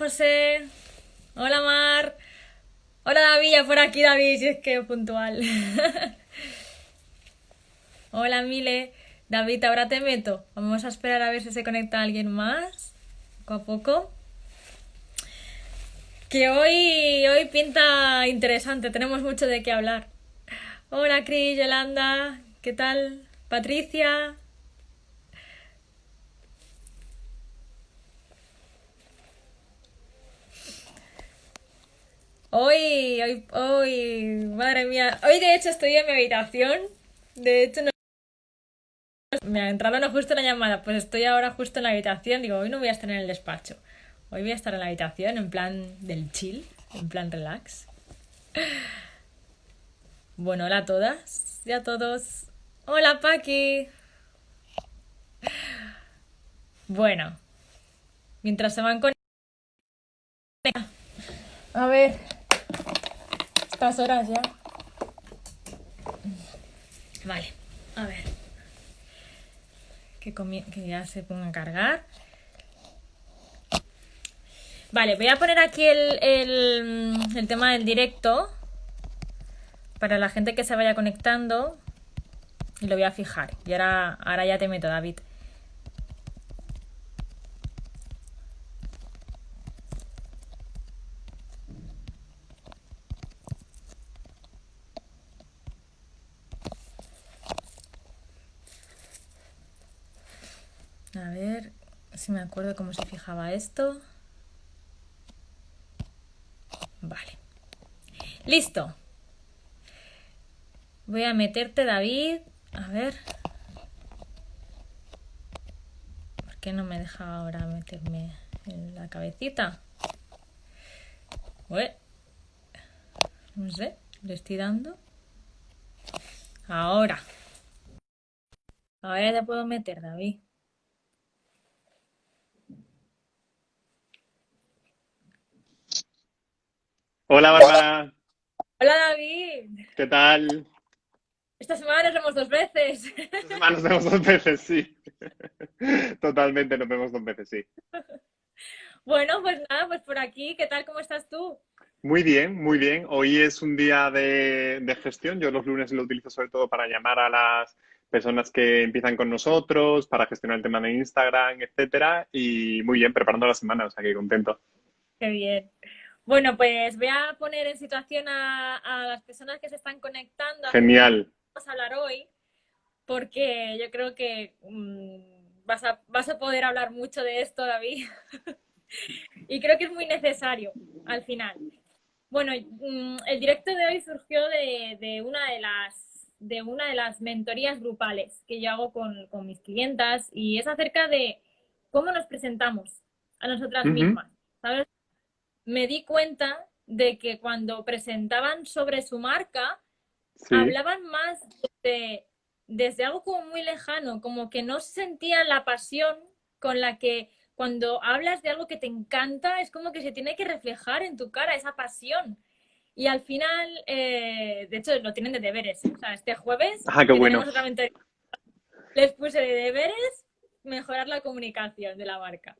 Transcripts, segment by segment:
José. Hola, Mar. Hola, David. Ya por aquí, David, si es que puntual. Hola, Mile. David, ahora te meto. Vamos a esperar a ver si se conecta alguien más. Poco a poco. Que hoy pinta interesante. Tenemos mucho de qué hablar. Hola, Cris, Yolanda. ¿Qué tal? Patricia. Madre mía. Hoy de hecho estoy en mi habitación. De hecho, me ha entrado no justo una llamada. Pues estoy ahora justo en la habitación. Digo, hoy no voy a estar en el despacho. Hoy voy a estar en la habitación, en plan del chill, en plan relax. Bueno, hola a todas y a todos. Hola, Paqui. Bueno, mientras se van con... A ver, estas horas ya. Vale, a ver. Que ya se ponga a cargar. Vale, voy a poner aquí el tema del directo para la gente que se vaya conectando y lo voy a fijar. Y ahora ya te meto, David. A ver si me acuerdo cómo se fijaba esto. Vale. Listo. Voy a meterte, David. A ver. ¿Por qué no me deja ahora meterme en la cabecita? Ué. No sé. Le estoy dando. Ahora. Ahora ya te puedo meter, David. Hola Bárbara, Hola, David. ¿qué tal? Esta semana nos vemos dos veces. Esta semana nos vemos dos veces, sí. Totalmente nos vemos dos veces, sí. Bueno, pues nada, pues por aquí. ¿Qué tal? ¿Cómo estás tú? Muy bien, muy bien. Hoy es un día de gestión. Yo los lunes lo utilizo sobre todo para llamar a las personas que empiezan con nosotros, para gestionar el tema de Instagram, etcétera. Y muy bien, preparando la semana, o sea que contento. Qué bien. Bueno, pues voy a poner en situación a las personas que se están conectando acerca de lo que Genial. vamos a hablar hoy, porque yo creo que vas a poder hablar mucho de esto, David, y creo que es muy necesario al final. Bueno, el directo de hoy surgió de una de las mentorías grupales que yo hago con mis clientas y es acerca de cómo nos presentamos a nosotras Ujú. mismas, ¿sabes? Me di cuenta de que cuando presentaban sobre su marca, Sí. hablaban más de, desde algo como muy lejano, como que no sentían la pasión con la que cuando hablas de algo que te encanta, es como que se tiene que reflejar en tu cara esa pasión. Y al final, de hecho, lo tienen de deberes. O sea, este jueves, Ah, qué que bueno. tenemos otra mentoría, les puse de deberes mejorar la comunicación de la marca.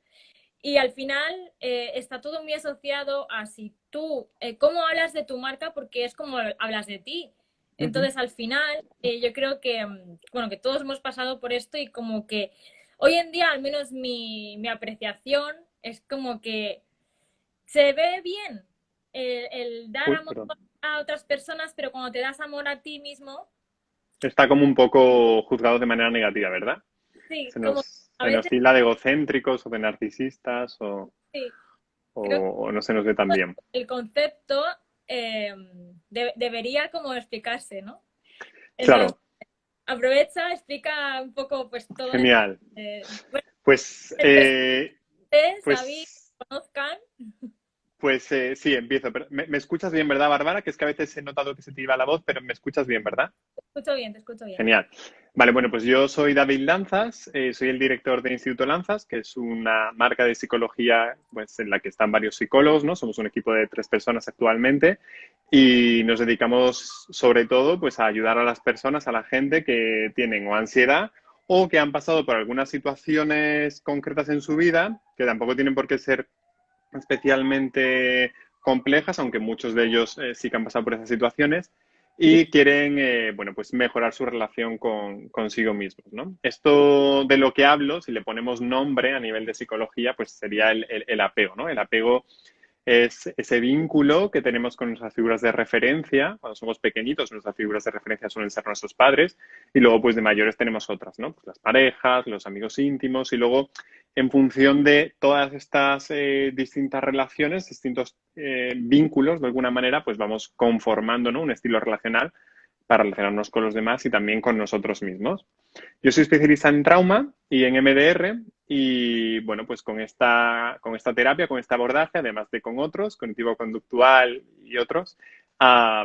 Y al final está todo muy asociado a si tú, cómo hablas de tu marca, porque es como hablas de ti. Ujú. Entonces, al final, yo creo que, bueno, que todos hemos pasado por esto y como que hoy en día, al menos mi apreciación, es como que se ve bien el dar Uy, amor perdón. a otras personas, pero cuando te das amor a ti mismo, Está como un poco juzgado de manera negativa, ¿verdad? sí, Se como a se nos veces tilda de egocéntricos o de narcisistas sí, creo que o no se nos ve tan bien. el concepto eh, debería como explicarse, ¿no? Entonces, Claro, aprovecha, explica un poco pues todo esto. genial. Bueno, Pues, el presentes, David, pues, conozcan. sí, empiezo. Pero me escuchas bien, ¿verdad, Bárbara? Que es que a veces he notado que se te iba la voz, pero me escuchas bien, ¿verdad? Te escucho bien, te escucho bien. Genial. Vale, bueno, pues yo soy David Lanzas, soy el director de Instituto Lanzas, que es una marca de psicología pues, en la que están varios psicólogos, ¿no? Somos un equipo de tres personas actualmente y nos dedicamos sobre todo pues, a ayudar a las personas, a la gente que tienen o ansiedad o que han pasado por algunas situaciones concretas en su vida, que tampoco tienen por qué ser especialmente complejas, aunque muchos de ellos sí que han pasado por esas situaciones, y quieren, bueno, pues mejorar su relación consigo mismos, ¿no? Esto de lo que hablo, si le ponemos nombre a nivel de psicología, pues sería el apego, ¿no? El apego es ese vínculo que tenemos con nuestras figuras de referencia. Cuando somos pequeñitos, nuestras figuras de referencia suelen ser nuestros padres y luego, pues de mayores tenemos otras, ¿no? Pues las parejas, los amigos íntimos y luego, en función de todas estas distintas relaciones, distintos vínculos, de alguna manera, pues vamos conformando, ¿no? Un estilo relacional para relacionarnos con los demás y también con nosotros mismos. Yo soy especialista en trauma y en MDR y bueno, pues con esta terapia, con este abordaje, además de con otros, cognitivo-conductual y otros,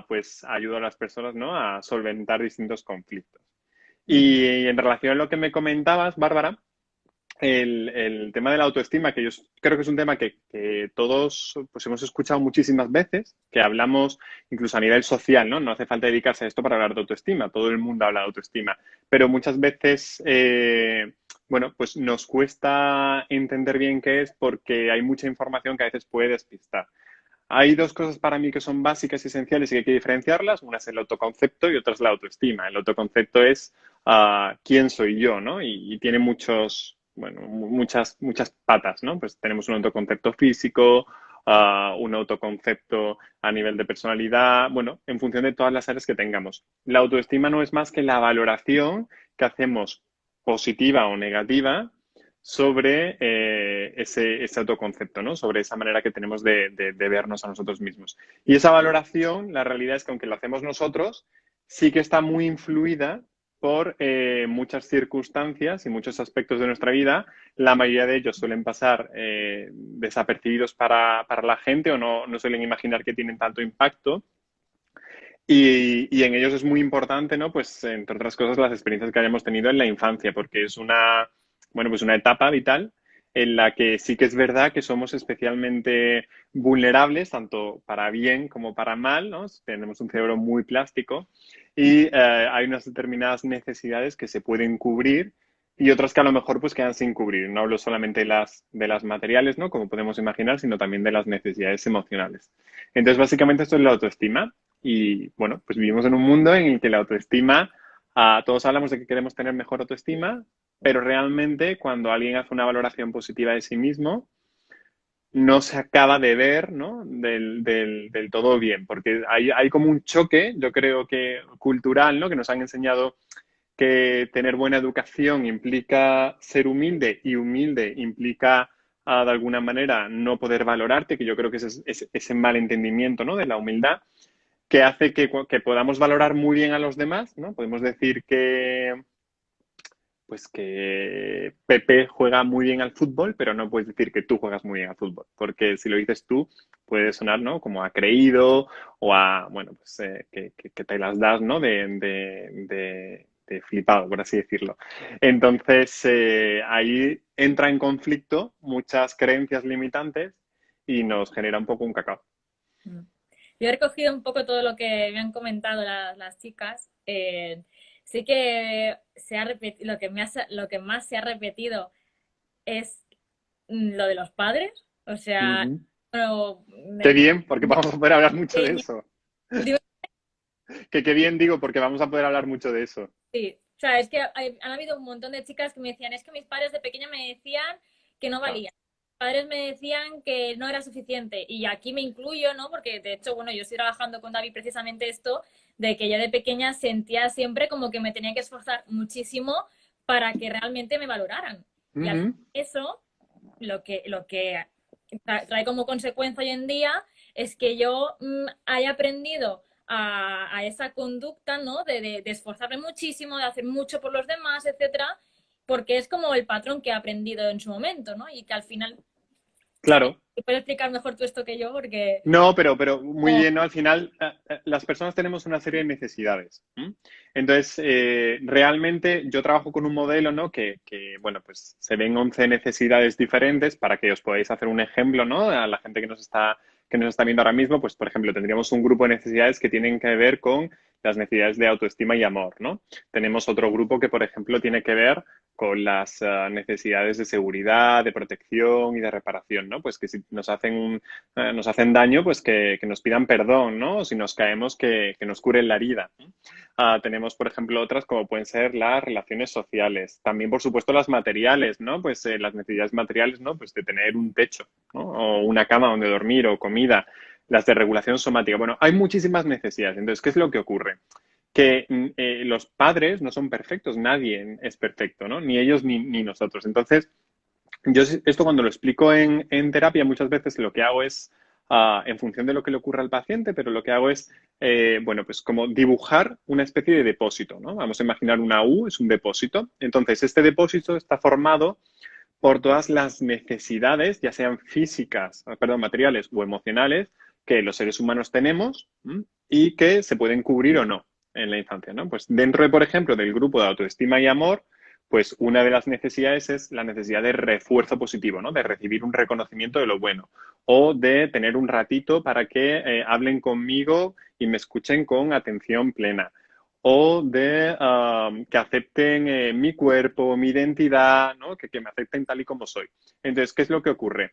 pues ayudo a las personas, ¿no? A solventar distintos conflictos. Y en relación a lo que me comentabas, Bárbara, el tema de la autoestima, que yo creo que es un tema que todos pues, hemos escuchado muchísimas veces, que hablamos incluso a nivel social, ¿no? No hace falta dedicarse a esto para hablar de autoestima, todo el mundo habla de autoestima, pero muchas veces, bueno, pues nos cuesta entender bien qué es porque hay mucha información que a veces puede despistar. Hay dos cosas para mí que son básicas y esenciales y que hay que diferenciarlas. Una es el autoconcepto y otra es la autoestima. El autoconcepto es quién soy yo, ¿no? Y tiene muchos, bueno, muchas patas, ¿no? Pues tenemos un autoconcepto físico, un autoconcepto a nivel de personalidad, bueno, en función de todas las áreas que tengamos. La autoestima no es más que la valoración que hacemos positiva o negativa sobre ese autoconcepto, ¿no? Sobre esa manera que tenemos de vernos a nosotros mismos. Y esa valoración, la realidad es que aunque lo hacemos nosotros, sí que está muy influida por muchas circunstancias y muchos aspectos de nuestra vida. La mayoría de ellos suelen pasar desapercibidos para la gente o no suelen imaginar que tienen tanto impacto. Y en ellos es muy importante, ¿no? Pues, entre otras cosas, las experiencias que hayamos tenido en la infancia, porque es bueno, pues una etapa vital en la que sí que es verdad que somos especialmente vulnerables, tanto para bien como para mal, ¿no? Tenemos un cerebro muy plástico y hay unas determinadas necesidades que se pueden cubrir y otras que a lo mejor pues quedan sin cubrir. No hablo solamente de las materiales, ¿no? Como podemos imaginar, sino también de las necesidades emocionales. Entonces, básicamente esto es la autoestima. Y bueno, pues vivimos en un mundo en el que la autoestima, todos hablamos de que queremos tener mejor autoestima, pero realmente cuando alguien hace una valoración positiva de sí mismo, no se acaba de ver, ¿no? Del todo bien, porque hay como un choque, yo creo que cultural, ¿no? Que nos han enseñado que tener buena educación implica ser humilde y humilde implica, de alguna manera, no poder valorarte, que yo creo que es ese malentendimiento, ¿no? De la humildad que hace que podamos valorar muy bien a los demás, ¿no? Podemos decir pues que Pepe juega muy bien al fútbol, pero no puedes decir que tú juegas muy bien al fútbol, porque si lo dices tú, puede sonar, ¿no? Como a creído o a, bueno, pues que te las das, ¿no? De flipado, por así decirlo. Entonces, ahí entra en conflicto muchas creencias limitantes y nos genera un poco un cacao. Yo he recogido un poco todo lo que me han comentado las chicas. Sí que se ha repetido, lo que más se ha repetido es lo de los padres. O sea, Ujú. bueno, Qué bien, porque vamos a poder hablar mucho de eso. digo, Que qué bien digo, porque vamos a poder hablar mucho de eso. sí, o sea, es que han habido un montón de chicas que me decían, es que mis padres de pequeña me decían que no Claro. valía. Mis padres me decían que no era suficiente. Y aquí me incluyo, ¿no? Porque de hecho, bueno, yo estoy trabajando con David precisamente esto, de que yo de pequeña sentía siempre como que me tenía que esforzar muchísimo para que realmente me valoraran. Y al final Ujú. eso, lo que trae como consecuencia hoy en día es que yo haya aprendido a esa conducta, ¿no? De esforzarme muchísimo, de hacer mucho por los demás, etcétera, porque es como el patrón que he aprendido en su momento, ¿no? Y que al final, Claro. puedes explicar mejor tú esto que yo, porque... No, pero muy Oh, bien, ¿no? Al final, las personas tenemos una serie de necesidades. ¿M? Entonces, realmente yo trabajo con un modelo, ¿no? Bueno, pues se ven 11 necesidades diferentes para que os podáis hacer un ejemplo, ¿no? A la gente que nos está viendo ahora mismo, pues, por ejemplo, tendríamos un grupo de necesidades que tienen que ver con las necesidades de autoestima y amor, ¿no? Tenemos otro grupo que, por ejemplo, tiene que ver con las necesidades de seguridad, de protección y de reparación, ¿no? Pues que si nos hacen daño, pues que nos pidan perdón, ¿no? O si nos caemos, que nos curen la herida, ¿no? Tenemos, por ejemplo, otras como pueden ser las relaciones sociales. También, por supuesto, las materiales, ¿no? Pues las necesidades materiales, ¿no? Pues de tener un techo, ¿no? O una cama donde dormir o comida. Las de regulación somática. Bueno, hay muchísimas necesidades. Entonces, ¿qué es lo que ocurre? Que los padres no son perfectos, nadie es perfecto, ¿no? Ni ellos ni nosotros. Entonces, yo esto cuando lo explico en terapia muchas veces lo que hago es, en función de lo que le ocurra al paciente, pero lo que hago es, bueno, pues como dibujar una especie de depósito, ¿no? Vamos a imaginar una U, es un depósito. Entonces, este depósito está formado por todas las necesidades, ya sean físicas, perdón, materiales o emocionales, que los seres humanos tenemos y que se pueden cubrir o no en la infancia, ¿no? Pues dentro de, por ejemplo, del grupo de autoestima y amor, pues una de las necesidades es la necesidad de refuerzo positivo, ¿no? De recibir un reconocimiento de lo bueno o de tener un ratito para que hablen conmigo y me escuchen con atención plena o de que acepten mi cuerpo, mi identidad, ¿no? Que me acepten tal y como soy. Entonces, ¿qué es lo que ocurre?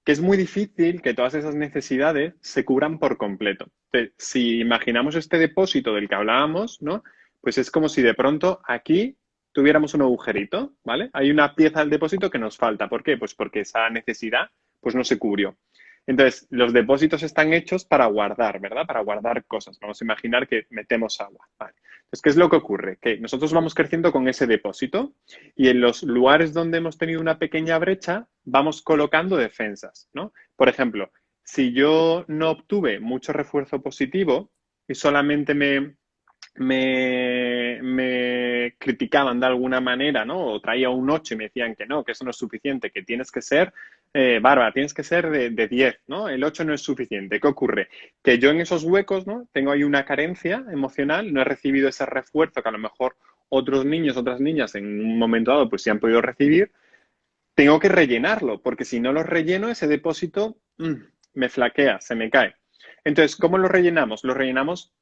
Que es muy difícil que todas esas necesidades se cubran por completo. Entonces, si imaginamos este depósito del que hablábamos, ¿no? Pues es como si de pronto aquí tuviéramos un agujerito, ¿vale? Hay una pieza del depósito que nos falta. ¿Por qué? Pues porque esa necesidad pues no se cubrió. Entonces, los depósitos están hechos para guardar, ¿verdad? Para guardar cosas. Vamos a imaginar que metemos agua. Vale. Entonces, ¿qué es lo que ocurre? Que nosotros vamos creciendo con ese depósito y en los lugares donde hemos tenido una pequeña brecha, vamos colocando defensas, ¿no? Por ejemplo, si yo no obtuve mucho refuerzo positivo y solamente me criticaban de alguna manera, ¿no? O traía un 8 y me decían que no, que eso no es suficiente, que tienes que ser, Bárbara, tienes que ser de 10, ¿no? El 8 no es suficiente. ¿Qué ocurre? Que yo en esos huecos, ¿no? Tengo ahí una carencia emocional, no he recibido ese refuerzo que a lo mejor otros niños, otras niñas en un momento dado pues sí han podido recibir, tengo que rellenarlo, porque si no lo relleno, ese depósito me flaquea, se me cae. Entonces, ¿cómo lo rellenamos? Lo rellenamos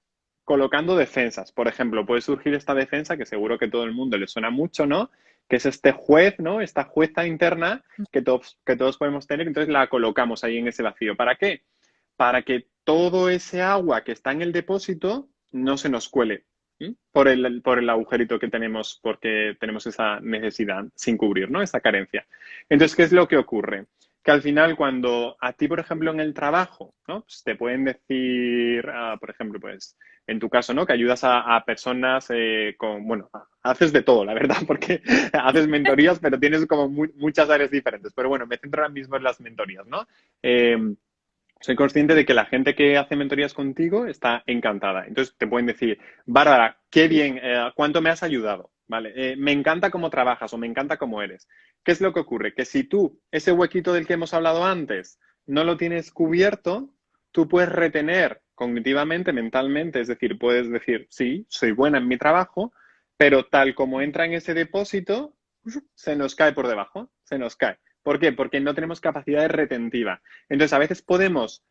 colocando defensas. Por ejemplo, puede surgir esta defensa que seguro que todo el mundo le suena mucho, ¿no? Que es este juez, ¿no? Esta jueza interna que todos podemos tener. Entonces la colocamos ahí en ese vacío. ¿Para qué? Para que todo ese agua que está en el depósito no se nos cuele por el agujerito que tenemos, porque tenemos esa necesidad sin cubrir, ¿no? Esa carencia. Entonces, ¿qué es lo que ocurre? Que al final cuando a ti, por ejemplo, en el trabajo, ¿no? Pues te pueden decir, por ejemplo, pues en tu caso, ¿no? Que ayudas a personas bueno, haces de todo, la verdad, porque haces mentorías, pero tienes como muchas áreas diferentes. Pero bueno, me centro ahora mismo en las mentorías, ¿no? Soy consciente de que la gente que hace mentorías contigo está encantada. Entonces te pueden decir, Bárbara, qué bien, ¿cuánto me has ayudado? ¿Vale? Me encanta cómo trabajas o me encanta cómo eres. ¿Qué es lo que ocurre? Que si tú, ese huequito del que hemos hablado antes, no lo tienes cubierto, tú puedes retener cognitivamente, mentalmente, es decir, puedes decir, sí, soy buena en mi trabajo, pero tal como entra en ese depósito, se nos cae por debajo, se nos cae. ¿Por qué? Porque no tenemos capacidad retentiva. Entonces, a veces podemos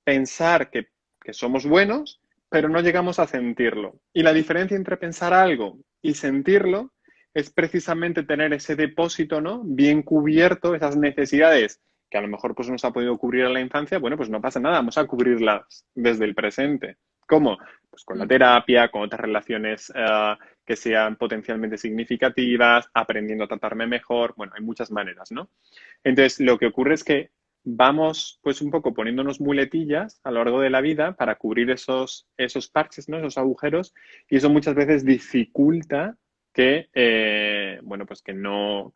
pensar que somos buenos, pero no llegamos a sentirlo. Y la diferencia entre pensar algo y sentirlo es precisamente tener ese depósito, ¿no? Bien cubierto, esas necesidades que a lo mejor pues, no se ha podido cubrir en la infancia, bueno, pues no pasa nada, vamos a cubrirlas desde el presente. ¿Cómo? Pues con la terapia, con otras relaciones que sean potencialmente significativas, aprendiendo a tratarme mejor. Bueno, hay muchas maneras, ¿no? Entonces, lo que ocurre es que vamos pues un poco poniéndonos muletillas a lo largo de la vida para cubrir esos parches, ¿no? Esos agujeros, y eso muchas veces dificulta que, bueno, pues que no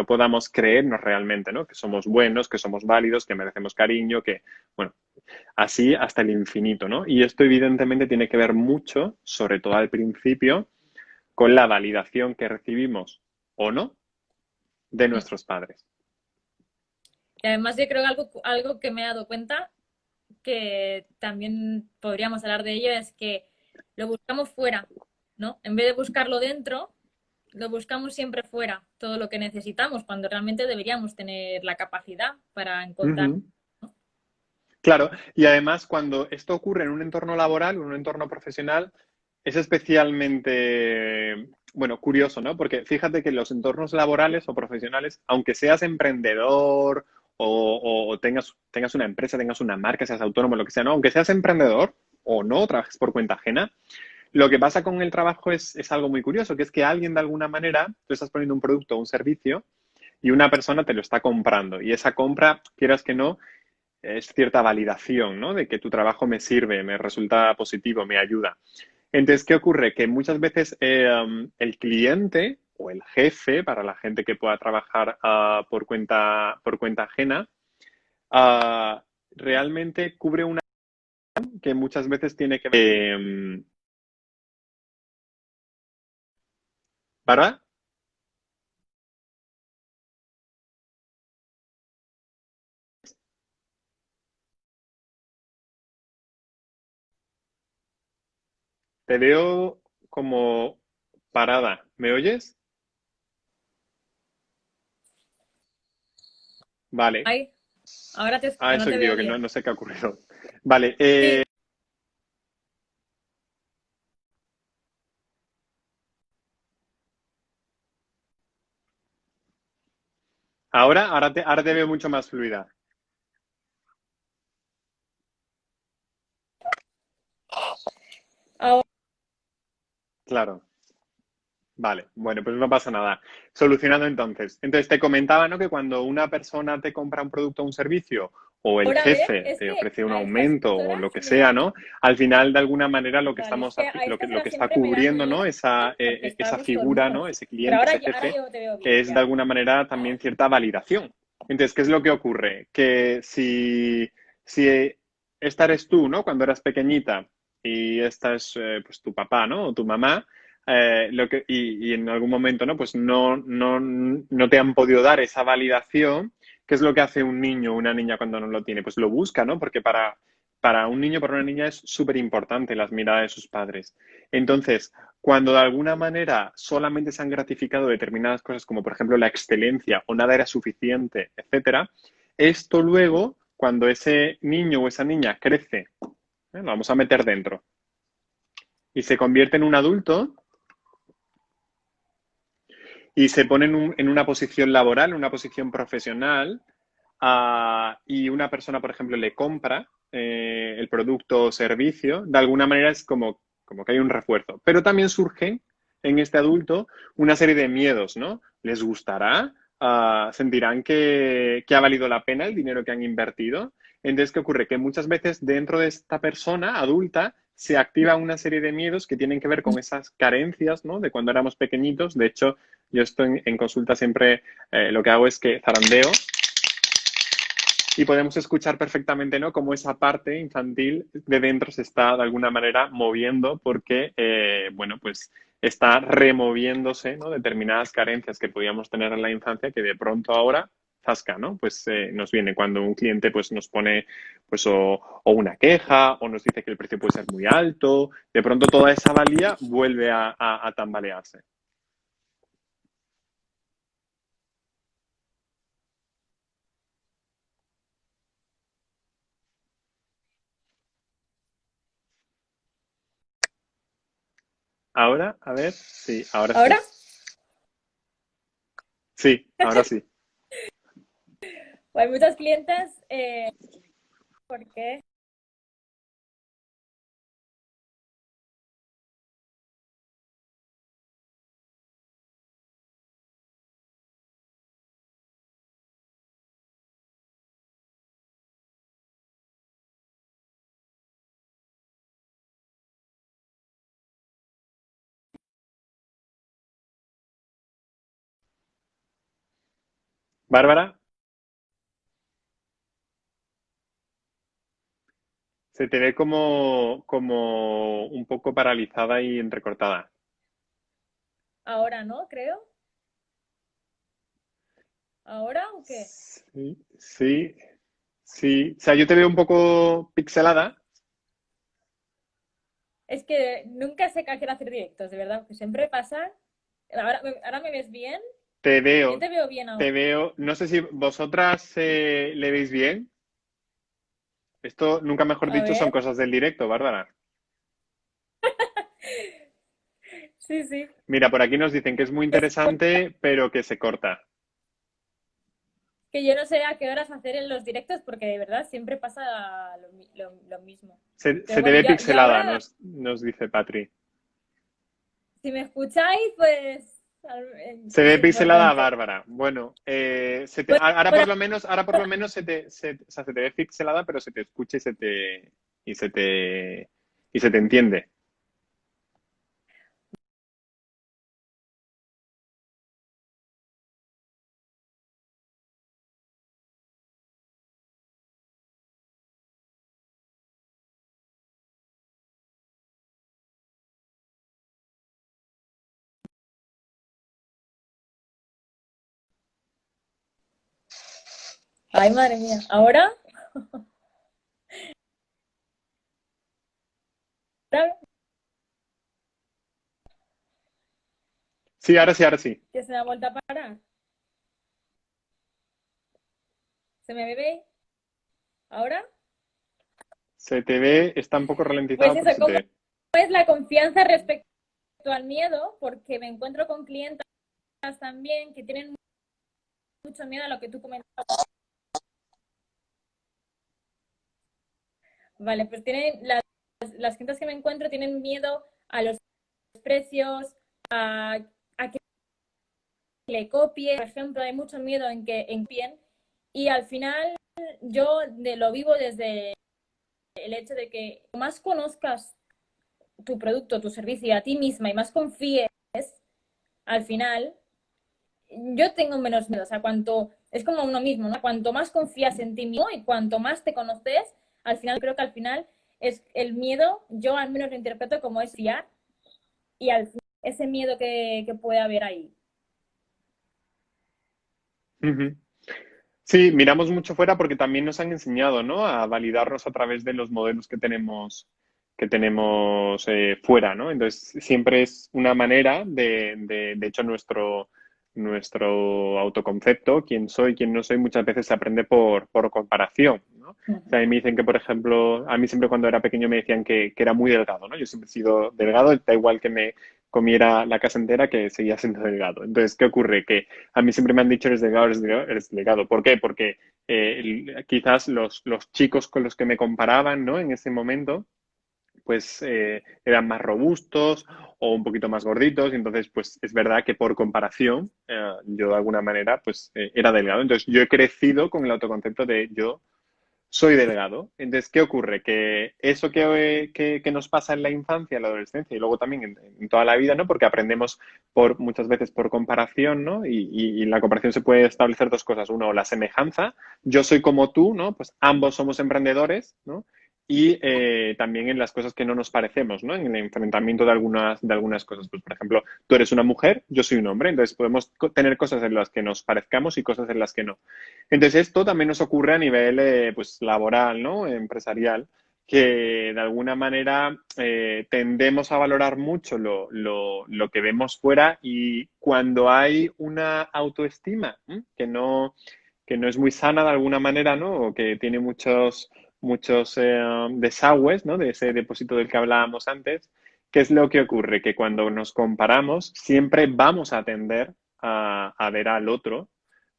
podamos creernos realmente, ¿no? Que somos buenos, que somos válidos, que merecemos cariño, que, bueno, así hasta el infinito, ¿no? Y esto evidentemente tiene que ver mucho, sobre todo al principio, con la validación que recibimos o no de nuestros padres. Y además yo creo que algo que me he dado cuenta, que también podríamos hablar de ello, es que lo buscamos fuera, ¿no? En vez de buscarlo dentro, lo buscamos siempre fuera, todo lo que necesitamos, cuando realmente deberíamos tener la capacidad para encontrar. Ujú. Claro, y además cuando esto ocurre en un entorno laboral, en un entorno profesional, es especialmente, bueno, curioso, ¿no? Porque fíjate que en los entornos laborales o profesionales, aunque seas emprendedor o tengas una empresa, tengas una marca, seas autónomo, lo que sea, ¿no? Aunque seas emprendedor o no, trabajes por cuenta ajena, lo que pasa con el trabajo es algo muy curioso, que es que alguien de alguna manera, tú estás poniendo un producto o un servicio y una persona te lo está comprando. Y esa compra, quieras que no, es cierta validación, ¿no? De que tu trabajo me sirve, me resulta positivo, me ayuda. Entonces, ¿qué ocurre? Que muchas veces el cliente o el jefe, para la gente que pueda trabajar por cuenta ajena, realmente cubre una que muchas veces tiene que ver, ¿verdad? Te veo como parada. ¿Me oyes? Vale. Ay, ahora te Ah, escucho, no eso te que veo digo, que no, bien. no sé qué ha ocurrido. Vale. Sí, Ahora te veo mucho más fluida. ahora, Claro. Vale, bueno, pues no pasa nada. Solucionando entonces. Entonces te comentaba, ¿no? Que cuando una persona te compra un producto o un servicio, o el a ver, jefe es te que ofrece un a estas aumento o horas lo que sea, me... ¿no? Al final, de alguna manera, lo que Vale, es estamos que a estas lo horas que está siempre me da cubriendo, ¿no? miedo porque Esa estamos figura, ¿no? dormidos. Ese Pero cliente, ahora, ese ahora jefe, yo te veo bien es de ya. alguna manera también cierta validación. Entonces, ¿qué es lo que ocurre? Que si esta eres tú, ¿no? Cuando eras pequeñita y esta es pues tu papá, ¿no? O tu mamá, y en algún momento, ¿no? Pues no te han podido dar esa validación. ¿Qué es lo que hace un niño o una niña cuando no lo tiene? Pues lo busca, ¿no? Porque para un niño, para una niña es súper importante las miradas de sus padres. Entonces, cuando de alguna manera solamente se han gratificado determinadas cosas, como por ejemplo la excelencia o nada era suficiente, etcétera, esto luego, cuando ese niño o esa niña crece, lo vamos a meter dentro, y se convierte en un adulto, y se pone en una posición laboral, en una posición profesional, y una persona, por ejemplo, le compra el producto o servicio, de alguna manera es como que hay un refuerzo. Pero también surgen en este adulto una serie de miedos, ¿no? ¿Les gustará? ¿Sentirán que ha valido la pena el dinero que han invertido? Entonces, ¿qué ocurre? Que muchas veces dentro de esta persona adulta se activa una serie de miedos que tienen que ver con esas carencias, ¿no? De cuando éramos pequeñitos. De hecho, yo estoy en consulta siempre, lo que hago es que zarandeo y podemos escuchar perfectamente, ¿no? Cómo esa parte infantil de dentro se está de alguna manera moviendo porque, bueno, pues está removiéndose, ¿no? Determinadas carencias que podíamos tener en la infancia que de pronto ahora, zasca, ¿no? Pues nos viene cuando un cliente pues nos pone pues o una queja o nos dice que el precio puede ser muy alto, de pronto toda esa valía vuelve a tambalearse. Ahora, a ver, sí, ahora ¿Ahora? sí. Sí, ahora sí. Hay muchas clientes, ¿por qué? Bárbara, se te ve como un poco paralizada y entrecortada. Ahora, ¿no? Creo. ¿Ahora o qué? Sí, sí, sí. O sea, yo te veo un poco pixelada. Es que nunca sé qué quiero hacer directos, de verdad, porque siempre pasa. Ahora me ves bien. Te Yo veo, te veo bien ahora. te veo. No sé si vosotras le veis bien. Esto, nunca mejor A dicho, son ver. cosas del directo, Bárbara. Sí, sí. Mira, por aquí nos dicen que es muy Es interesante, pero que se corta. que yo no sé a qué horas hacer en los directos porque de verdad siempre pasa lo mismo. Pero Se te bueno, ve yo pixelada, ahora, nos dice Patri. si me escucháis, pues Se ve sí, pues pixelada dentro. Bárbara. Bueno, Pues, ahora por lo menos o sea, se te ve pixelada, pero se te escucha y se te, y se te entiende. ay, madre mía. Ahora, Sí, ahora sí, ahora sí. que se me ha vuelto a parar. ¿Se me ve? ¿Ahora? Se te ve, está un poco Pues ralentizado, pero eso, se te ¿cómo ve. es la confianza respecto al miedo? Porque me encuentro con clientas también que tienen mucho miedo a lo que tú comentabas. Vale, pues tienen las clientas que me encuentro tienen miedo a los precios, a que le copie. Por ejemplo, hay mucho miedo en que copien. Y al final yo lo vivo desde el hecho de que más conozcas tu producto, tu servicio a ti misma y más confíes, al final, yo tengo menos miedo. O sea, es como uno mismo, ¿no? Cuanto más confías en ti mismo y cuanto más te conoces, al final, creo que al final es el miedo, yo al menos lo interpreto como es fiar y al final ese miedo que puede haber ahí. Ujú. Sí, miramos mucho fuera porque también nos han enseñado, ¿no? A validarnos a través de los modelos que tenemos fuera, ¿no? Entonces, siempre es una manera de hecho, nuestro autoconcepto, quién soy, quién no soy, muchas veces se aprende por comparación, ¿no? O sea, a mí me dicen que, por ejemplo, a mí siempre cuando era pequeño me decían que era muy delgado, ¿no? Yo siempre he sido delgado, da igual que me comiera la casa entera, que seguía siendo delgado. Entonces, ¿qué ocurre? Que a mí siempre me han dicho eres delgado, eres delgado, eres delgado. ¿Por qué? Porque quizás los chicos con los que me comparaban, ¿no? En ese momento, pues eran más robustos o un poquito más gorditos. Y entonces, pues es verdad que por comparación, yo de alguna manera, pues era delgado. Entonces, yo he crecido con el autoconcepto de yo soy delgado. Entonces, ¿qué ocurre? Que eso que nos pasa en la infancia, en la adolescencia y luego también en toda la vida, ¿no? Porque aprendemos muchas veces por comparación, ¿no? Y en la comparación se puede establecer dos cosas. Uno, la semejanza. Yo soy como tú, ¿no? Pues ambos somos emprendedores, ¿no? Y también en las cosas que no nos parecemos, ¿no? En el enfrentamiento de algunas cosas. Pues, por ejemplo, tú eres una mujer, yo soy un hombre, entonces podemos tener cosas en las que nos parezcamos y cosas en las que no. Entonces, esto también nos ocurre a nivel pues, laboral, ¿no? Empresarial, que de alguna manera tendemos a valorar mucho lo que vemos fuera y cuando hay una autoestima que no es muy sana de alguna manera, ¿no? O que tiene muchos desagües, ¿no? De ese depósito del que hablábamos antes, ¿qué es lo que ocurre? Que cuando nos comparamos siempre vamos a tender a ver al otro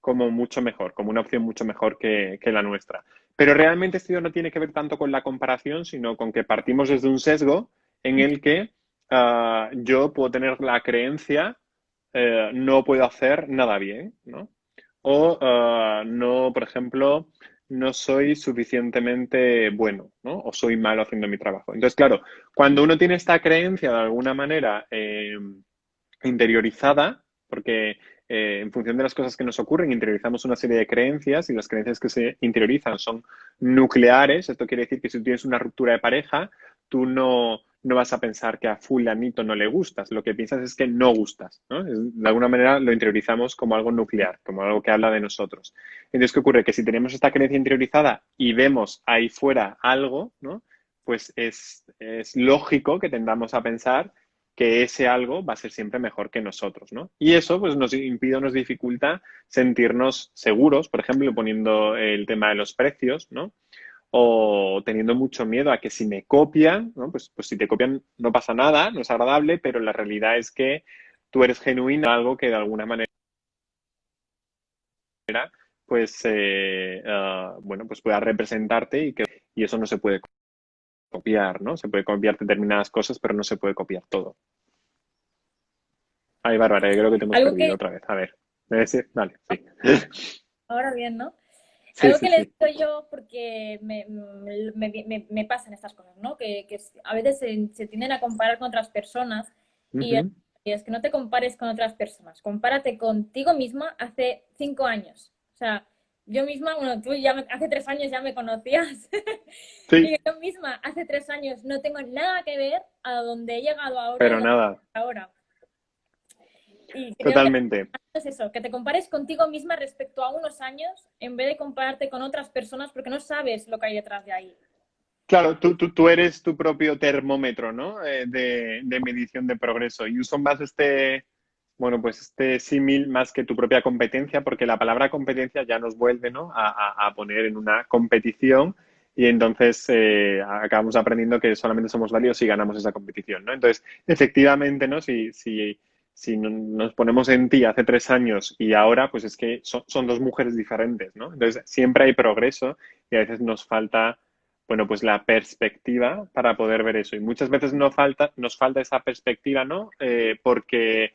como mucho mejor, como una opción mucho mejor que la nuestra. Pero realmente esto no tiene que ver tanto con la comparación, sino con que partimos desde un sesgo en el que yo puedo tener la creencia no puedo hacer nada bien, ¿no? O no, por ejemplo, no soy suficientemente bueno, ¿no? O soy malo haciendo mi trabajo. Entonces, claro, cuando uno tiene esta creencia de alguna manera interiorizada, porque en función de las cosas que nos ocurren, interiorizamos una serie de creencias y las creencias que se interiorizan son nucleares. Esto quiere decir que si tú tienes una ruptura de pareja, tú no vas a pensar que a fulanito no le gustas. Lo que piensas es que no gustas, ¿no? De alguna manera lo interiorizamos como algo nuclear, como algo que habla de nosotros. Entonces, ¿qué ocurre? Que si tenemos esta creencia interiorizada y vemos ahí fuera algo, ¿no? Pues es lógico que tendamos a pensar que ese algo va a ser siempre mejor que nosotros, ¿no? Y eso pues nos impide o nos dificulta sentirnos seguros, por ejemplo, poniendo el tema de los precios, ¿no? o teniendo mucho miedo a que si me copian, ¿no? Pues si te copian no pasa nada, no es agradable, pero la realidad es que tú eres genuino, algo que de alguna manera pues bueno, pues pueda representarte y eso no se puede copiar, ¿no? Se puede copiar determinadas cosas, pero no se puede copiar todo. Ay, Bárbara, yo creo que te hemos Algo perdido que, otra vez. A ver, ¿debe ser? Vale, sí. ahora bien, ¿no? Sí, Algo sí, que les sí. digo yo, porque me pasan estas cosas, ¿no? Que a veces se tienden a comparar con otras personas y Ujú. es que no te compares con otras personas, compárate contigo misma hace 5 años. O sea, yo misma, bueno, tú ya hace 3 años ya me conocías Sí, y yo misma hace 3 años no tengo nada que ver a donde he llegado ahora y pero donde nada, estoy ahora. Y creo que totalmente. es eso, que te compares contigo misma respecto a unos años en vez de compararte con otras personas porque no sabes lo que hay detrás de ahí. Claro, tú eres tu propio termómetro, ¿no? De medición de progreso. Y uso más bueno, pues este símil más que tu propia competencia, porque la palabra competencia ya nos vuelve, ¿no? A poner en una competición y entonces acabamos aprendiendo que solamente somos válidos si ganamos esa competición, ¿no? Entonces, efectivamente, ¿no? Si nos ponemos en ti hace 3 años y ahora, pues es que son dos mujeres diferentes, ¿no? Entonces, siempre hay progreso y a veces nos falta bueno, pues la perspectiva para poder ver eso. Y muchas veces nos falta esa perspectiva, ¿no? Porque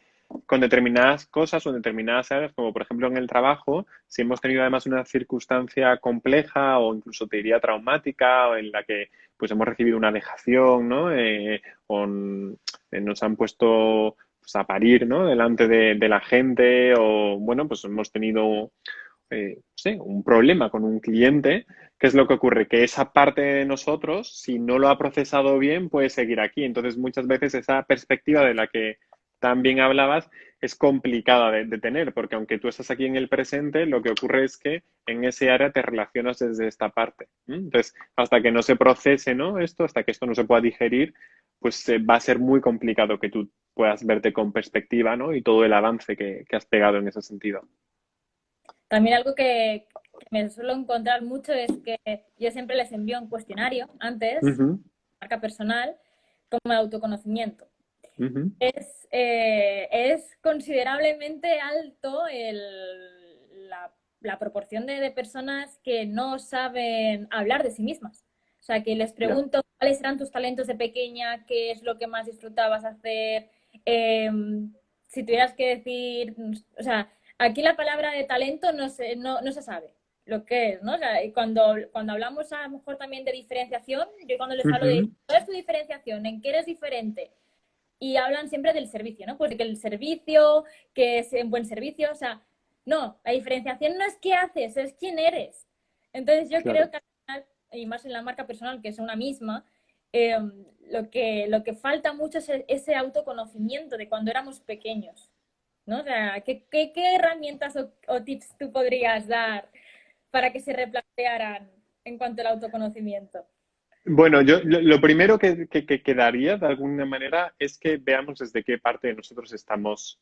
con determinadas cosas o en determinadas áreas, como por ejemplo en el trabajo, si hemos tenido además una circunstancia compleja o incluso te diría traumática o en la que pues hemos recibido una vejación, ¿no? Nos han puesto pues, a parir, ¿no? Delante de la gente o bueno, pues hemos tenido sí, un problema con un cliente, ¿qué es lo que ocurre? Que esa parte de nosotros, si no lo ha procesado bien, puede seguir aquí. Entonces, muchas veces esa perspectiva de la que también hablabas es complicada de tener, porque aunque tú estás aquí en el presente, lo que ocurre es que en ese área te relacionas desde esta parte. Entonces, hasta que no se procese, ¿no? Esto, hasta que esto no se pueda digerir, pues va a ser muy complicado que tú puedas verte con perspectiva, ¿no? Y todo el avance que has pegado en ese sentido. También algo que me suelo encontrar mucho es que yo siempre les envío un cuestionario antes, Ujú, marca personal, como de autoconocimiento. ujú. Es considerablemente alto la proporción de personas que no saben hablar de sí mismas. O sea, que les Ya. pregunto cuáles eran tus talentos de pequeña, qué es lo que más disfrutabas hacer, eh, si tuvieras que decir, o sea, aquí la palabra de talento no se sabe lo que es, ¿no? O sea, y cuando hablamos a lo mejor también de diferenciación, yo cuando les hablo de Ujú. cuál es tu diferenciación, en qué eres diferente, y hablan siempre del servicio, ¿no? Pues de que el servicio, que es un buen servicio, o sea, no, la diferenciación no es qué haces, es quién eres. Entonces yo creo Claro. que al final, y más en la marca personal, que es una misma, lo que falta mucho es ese autoconocimiento de cuando éramos pequeños, ¿no? O sea, ¿qué herramientas o tips tú podrías dar para que se replantearan en cuanto al autoconocimiento? Bueno, yo lo primero que quedaría de alguna manera es que veamos desde qué parte de nosotros estamos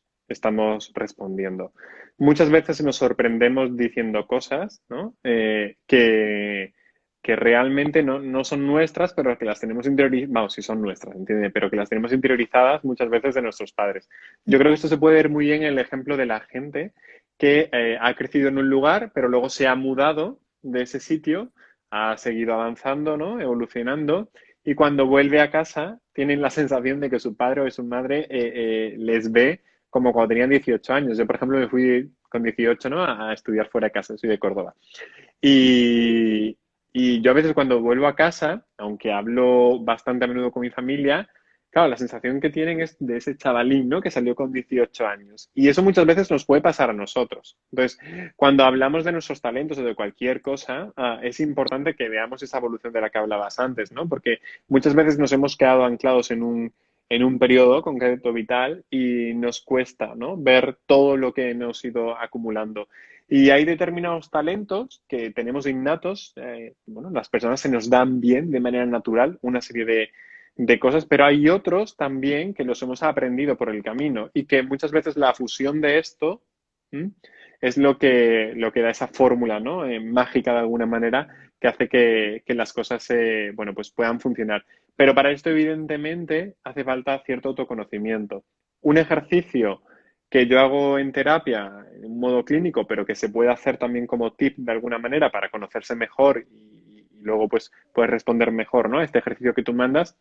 respondiendo. Muchas veces nos sorprendemos diciendo cosas, ¿no? Que realmente no son nuestras, pero que las tenemos interiorizadas, vamos, sí son nuestras, ¿entiendes? Pero que las tenemos interiorizadas muchas veces de nuestros padres. Yo creo que esto se puede ver muy bien en el ejemplo de la gente que ha crecido en un lugar, pero luego se ha mudado de ese sitio ha seguido avanzando, ¿no? Evolucionando, y cuando vuelve a casa tienen la sensación de que su padre o su madre les ve como cuando tenían 18 años. Yo, por ejemplo, me fui con 18, ¿no? A estudiar fuera de casa, soy de Córdoba. Y, y yo a veces cuando vuelvo a casa, aunque hablo bastante a menudo con mi familia, claro, la sensación que tienen es de ese chavalín, ¿no? Que salió con 18 años. Y eso muchas veces nos puede pasar a nosotros. Entonces, cuando hablamos de nuestros talentos o de cualquier cosa, es importante que veamos esa evolución de la que hablabas antes, ¿no? Porque muchas veces nos hemos quedado anclados en un periodo concreto vital y nos cuesta, ¿no? Ver todo lo que hemos ido acumulando. Y hay determinados talentos que tenemos innatos, bueno, las personas se nos dan bien de manera natural una serie de cosas, pero hay otros también que los hemos aprendido por el camino y que muchas veces la fusión de esto, ¿m? es lo que da esa fórmula, ¿no? Mágica de alguna manera que hace que las cosas bueno, pues puedan funcionar. Pero para esto, evidentemente, hace falta cierto autoconocimiento. Un ejercicio que yo hago en terapia, en un modo clínico, pero que se puede hacer también como tip de alguna manera para conocerse mejor y luego pues puedes responder mejor, ¿no? Este ejercicio que tú mandas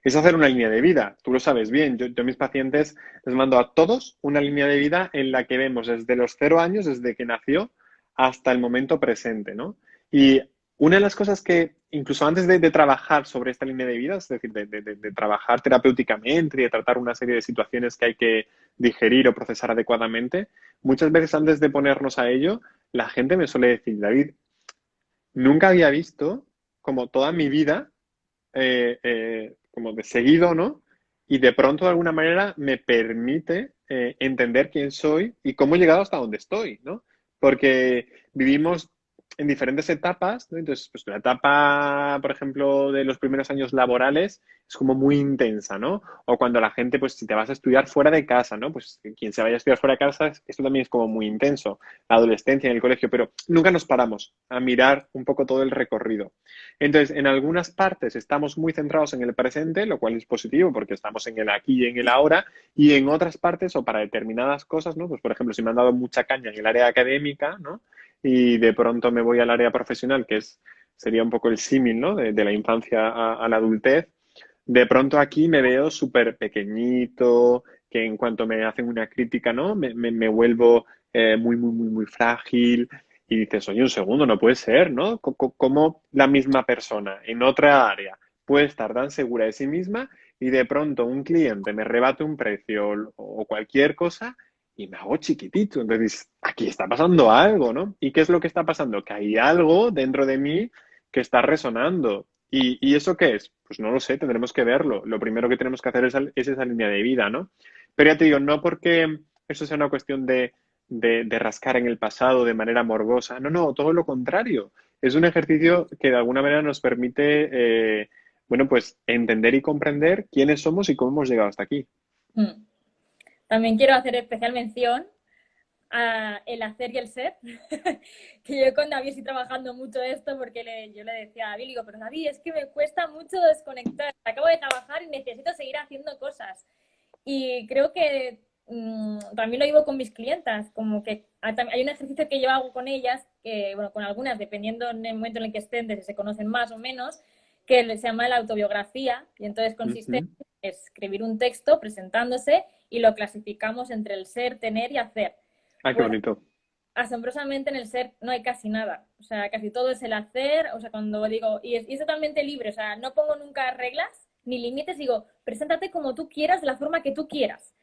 es hacer una línea de vida. Tú lo sabes bien. Yo a mis pacientes les mando a todos una línea de vida en la que vemos desde los 0 años, desde que nació, hasta el momento presente, ¿no? Y una de las cosas que, incluso antes de trabajar sobre esta línea de vida, es decir, de trabajar terapéuticamente y de tratar una serie de situaciones que hay que digerir o procesar adecuadamente, muchas veces antes de ponernos a ello, la gente me suele decir, David, nunca había visto como toda mi vida como de seguido, ¿no? Y de pronto, de alguna manera, me permite entender quién soy y cómo he llegado hasta donde estoy, ¿no? Porque vivimos en diferentes etapas, ¿no? Entonces, pues la etapa, por ejemplo, de los primeros años laborales es como muy intensa, ¿no? O cuando la gente, pues si te vas a estudiar fuera de casa, ¿no? Pues quien se vaya a estudiar fuera de casa, esto también es como muy intenso, la adolescencia en el colegio, pero nunca nos paramos a mirar un poco todo el recorrido. Entonces, en algunas partes estamos muy centrados en el presente, lo cual es positivo porque estamos en el aquí y en el ahora, y en otras partes o para determinadas cosas, ¿no? Pues, por ejemplo, si me han dado mucha caña en el área académica, ¿no? Y de pronto me voy al área profesional, sería un poco el símil, ¿no? De la infancia a la adultez, de pronto aquí me veo súper pequeñito, que en cuanto me hacen una crítica, ¿no? Me vuelvo muy, muy, muy, muy frágil. Y dices, oye, un segundo, no puede ser, ¿no? ¿Cómo la misma persona en otra área puede estar tan segura de sí misma y de pronto un cliente me rebate un precio o cualquier cosa y me hago chiquitito? Entonces, aquí está pasando algo, ¿no? ¿Y qué es lo que está pasando? Que hay algo dentro de mí que está resonando. ¿Y eso qué es? Pues no lo sé, tendremos que verlo. Lo primero que tenemos que hacer es esa línea de vida, ¿no? Pero ya te digo, no porque eso sea una cuestión de rascar en el pasado de manera morbosa. No, no, todo lo contrario. Es un ejercicio que de alguna manera nos permite, bueno, pues entender y comprender quiénes somos y cómo hemos llegado hasta aquí. Mm. También quiero hacer especial mención a el hacer y el ser, que yo con David estoy trabajando mucho esto porque yo le decía a David, digo, pero David, es que me cuesta mucho desconectar, acabo de trabajar y necesito seguir haciendo cosas. Y creo que también lo digo con mis clientas, como que hay un ejercicio que yo hago con ellas, que, bueno, con algunas, dependiendo en el momento en el que estén, de si se conocen más o menos, que se llama la autobiografía, y entonces Uh consiste -huh. en escribir un texto presentándose y lo clasificamos entre el ser, tener y hacer. Ah, qué Pues bonito. asombrosamente en el ser no hay casi nada. O sea, casi todo es el hacer. O sea, cuando digo, y es totalmente libre. O sea, no pongo nunca reglas ni límites. Digo, preséntate como tú quieras, de la forma que tú quieras.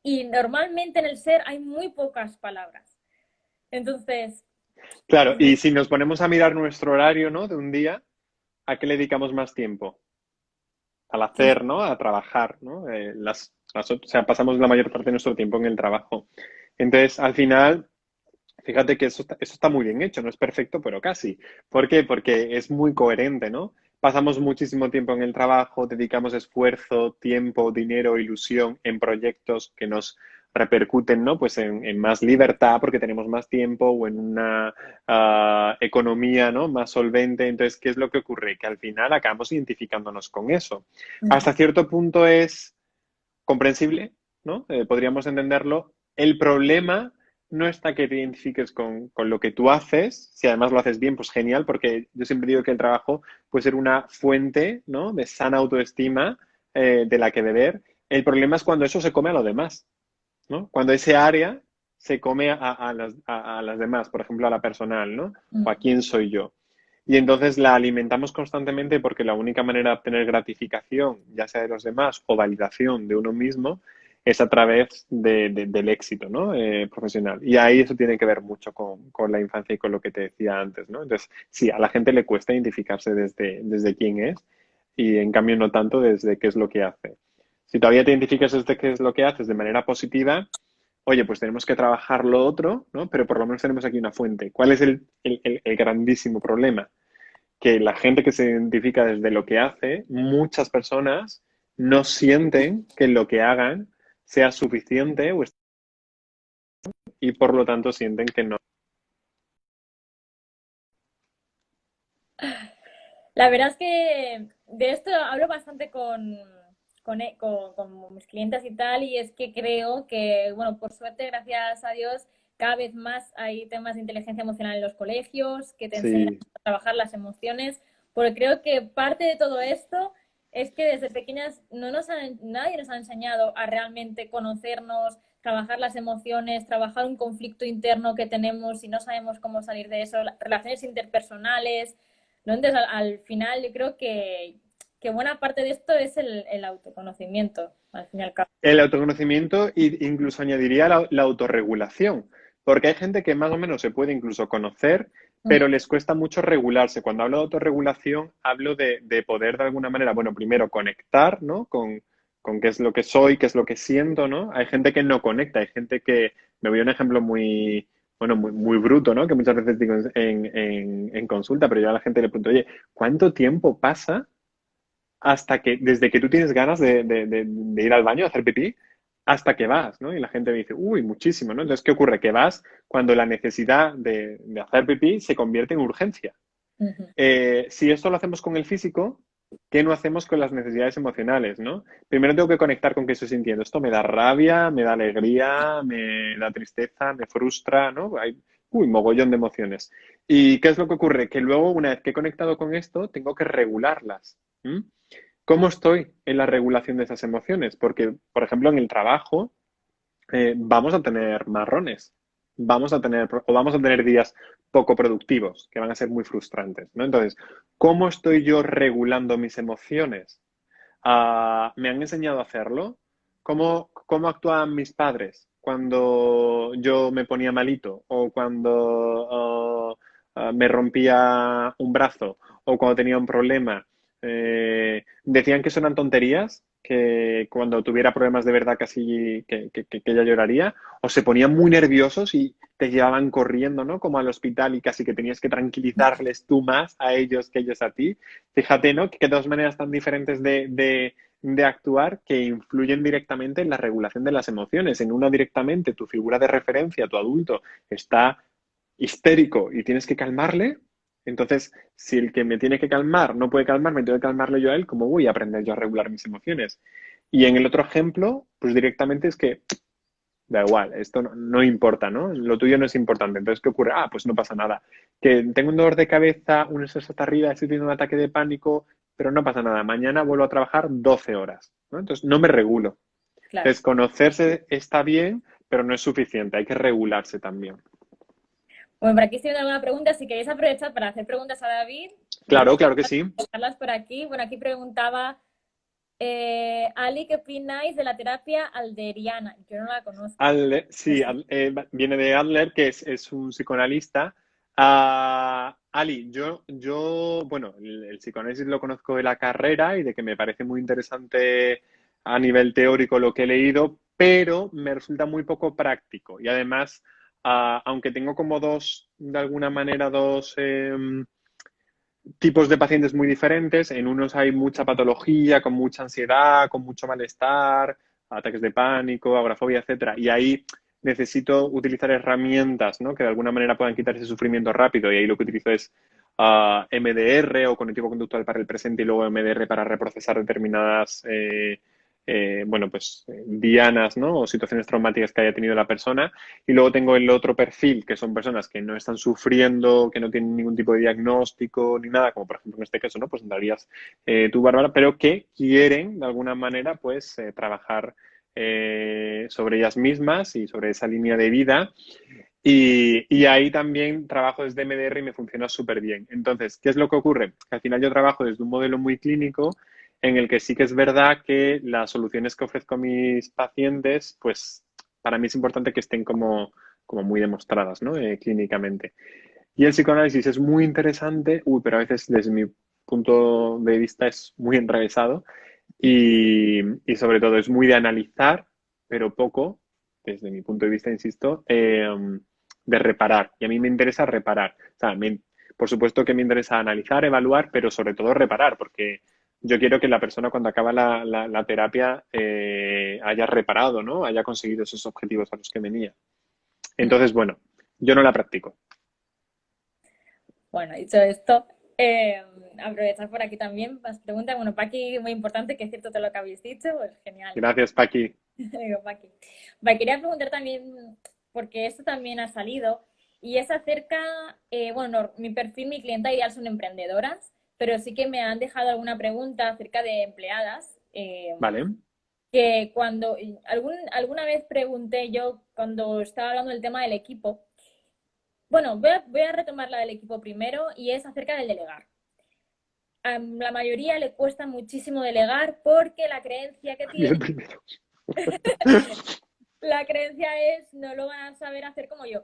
Y normalmente en el ser hay muy pocas palabras. Entonces, Claro, y si nos ponemos a mirar nuestro horario, ¿no? De un día, ¿a qué le dedicamos más tiempo? Al sí, hacer, ¿no? A trabajar, ¿no? O sea, pasamos la mayor parte de nuestro tiempo en el trabajo. Entonces, al final, fíjate que eso está muy bien hecho, no es perfecto, pero casi. ¿Por qué? Porque es muy coherente, ¿no? Pasamos muchísimo tiempo en el trabajo, dedicamos esfuerzo, tiempo, dinero, ilusión en proyectos que nos repercuten, ¿no? Pues en más libertad porque tenemos más tiempo o en una economía, ¿no? Más solvente. Entonces, ¿qué es lo que ocurre? Que al final acabamos identificándonos con eso. Hasta cierto punto es comprensible, ¿no? Podríamos entenderlo. El problema no está que te identifiques con lo que tú haces, si además lo haces bien, pues genial, porque yo siempre digo que el trabajo puede ser una fuente, ¿no? De sana autoestima de la que beber. El problema es cuando eso se come a lo demás, ¿no? Cuando ese área se come a las demás, por ejemplo, a la personal, ¿no? O a quién soy yo. Y entonces la alimentamos constantemente porque la única manera de obtener gratificación, ya sea de los demás o validación de uno mismo, es a través del éxito, ¿no? Profesional. Y ahí eso tiene que ver mucho con la infancia y con lo que te decía antes, ¿no? Entonces, sí, a la gente le cuesta identificarse desde quién es y en cambio no tanto desde qué es lo que hace. Si todavía te identificas desde qué es lo que haces de manera positiva, oye, pues tenemos que trabajar lo otro, ¿no? Pero por lo menos tenemos aquí una fuente. ¿Cuál es el grandísimo problema? Que la gente que se identifica desde lo que hace, muchas personas no sienten que lo que hagan sea suficiente y por lo tanto sienten que no. La verdad es que de esto hablo bastante con mis clientes y tal, y es que creo que, bueno, por suerte, gracias a Dios, cada vez más hay temas de inteligencia emocional en los colegios que te enseñan Sí, a trabajar las emociones, porque creo que parte de todo esto es que desde pequeñas nadie nos ha enseñado a realmente conocernos, trabajar las emociones, trabajar un conflicto interno que tenemos y no sabemos cómo salir de eso, relaciones interpersonales, ¿no? Entonces, al final, yo creo que buena parte de esto es el autoconocimiento, al fin y al cabo. el autoconocimiento e incluso añadiría la autorregulación, porque hay gente que más o menos se puede incluso conocer, Mm, pero les cuesta mucho regularse. Cuando hablo de autorregulación, hablo de poder de alguna manera, bueno, primero conectar, ¿no? Con qué es lo que soy, qué es lo que siento, ¿no? Hay gente que no conecta, hay gente que, me voy a un ejemplo muy, bueno, muy bruto, ¿no? Que muchas veces digo en consulta, pero yo a la gente le pregunto, oye, ¿cuánto tiempo pasa hasta que, desde que tú tienes ganas de ir al baño, a hacer pipí, hasta que vas, ¿no? Y la gente me dice, uy, muchísimo, ¿no? Entonces, ¿qué ocurre? Que vas cuando la necesidad de hacer pipí se convierte en urgencia. ujú. Si esto lo hacemos con el físico, ¿qué no hacemos con las necesidades emocionales, ¿no? Primero tengo que conectar con qué estoy sintiendo. Esto me da rabia, me da alegría, me da tristeza, me frustra, ¿no? Hay, uy, mogollón de emociones. ¿Y qué es lo que ocurre? Que luego, una vez que he conectado con esto, tengo que regularlas. ¿M? ¿Cómo estoy en la regulación de esas emociones? Porque, por ejemplo, en el trabajo vamos a tener marrones, vamos a tener días poco productivos, que van a ser muy frustrantes, ¿no? Entonces, ¿cómo estoy yo regulando mis emociones? ¿Me han enseñado a hacerlo? ¿Cómo actuaban mis padres cuando yo me ponía malito o cuando me rompía un brazo o cuando tenía un problema? Decían que eso eran tonterías, que cuando tuviera problemas de verdad casi que ya lloraría, o se ponían muy nerviosos y te llevaban corriendo, ¿no? Como al hospital y casi que tenías que tranquilizarles tú más a ellos que ellos a ti. Fíjate, ¿no? Que dos maneras tan diferentes de actuar que influyen directamente en la regulación de las emociones. En una directamente tu figura de referencia, tu adulto, está histérico y tienes que calmarle. Entonces, si el que me tiene que calmar no puede calmarme, tengo que calmarle yo a él, ¿cómo voy a aprender yo a regular mis emociones? Y en el otro ejemplo, pues directamente es que da igual, esto no importa, ¿no? Lo tuyo no es importante. Entonces, ¿qué ocurre? Pues no pasa nada. Que tengo un dolor de cabeza, un estrés hasta arriba, estoy teniendo un ataque de pánico, pero no pasa nada. Mañana vuelvo a trabajar 12 horas, ¿no? Entonces, no me regulo. Claro. Entonces, conocerse está bien, pero no es suficiente. Hay que regularse también. Bueno, por aquí estoy viendo alguna pregunta. Si queréis aprovechar para hacer preguntas a David, Claro, claro que sí. dejarlas por aquí. Bueno, aquí preguntaba Ali, ¿qué opináis de la terapia alderiana? Yo no la conozco. No Sí, sé. viene de Adler, que es un psicoanalista. Ali, bueno, el psicoanálisis lo conozco de la carrera y de que me parece muy interesante a nivel teórico lo que he leído, pero me resulta muy poco práctico. Y además, aunque tengo como de alguna manera, dos tipos de pacientes muy diferentes. En unos hay mucha patología, con mucha ansiedad, con mucho malestar, ataques de pánico, agorafobia, etcétera. Y ahí necesito utilizar herramientas, ¿no? Que de alguna manera puedan quitar ese sufrimiento rápido. Y ahí lo que utilizo es MDR o cognitivo conductual para el presente y luego MDR para reprocesar determinadas bueno, pues dianas, ¿no? O situaciones traumáticas que haya tenido la persona. Y luego tengo el otro perfil, que son personas que no están sufriendo, que no tienen ningún tipo de diagnóstico ni nada, como por ejemplo en este caso, ¿no? Pues entrarías tú, Bárbara, pero que quieren de alguna manera, pues, trabajar sobre ellas mismas y sobre esa línea de vida. Y ahí también trabajo desde MDR y me funciona súper bien. Entonces, ¿qué es lo que ocurre? Que al final yo trabajo desde un modelo muy clínico en el que sí que es verdad que las soluciones que ofrezco a mis pacientes, pues para mí es importante que estén como muy demostradas, ¿no? Clínicamente. Y el psicoanálisis es muy interesante, pero a veces desde mi punto de vista es muy enrevesado y sobre todo es muy de analizar, pero poco, desde mi punto de vista, insisto, de reparar. Y a mí me interesa reparar. O sea, por supuesto que me interesa analizar, evaluar, pero sobre todo reparar, porque yo quiero que la persona cuando acaba la terapia haya reparado, ¿no? Haya conseguido esos objetivos a los que venía. Entonces, bueno, yo no la practico. Bueno, dicho esto, aprovechar por aquí también las preguntas. Bueno, Paqui, muy importante, que es cierto todo lo que habéis dicho, pues genial. Gracias, Paqui. Digo, Paqui. Vale, quería preguntar también, porque esto también ha salido, y es acerca, bueno, mi perfil, mi clienta ideal son emprendedoras, pero sí que me han dejado alguna pregunta acerca de empleadas, Vale. que cuando, alguna vez pregunté yo, cuando estaba hablando del tema del equipo, bueno, voy a retomar la del equipo primero, y es acerca del delegar. A la mayoría le cuesta muchísimo delegar porque la creencia que Bien tienen, primero. la creencia es no lo van a saber hacer como yo.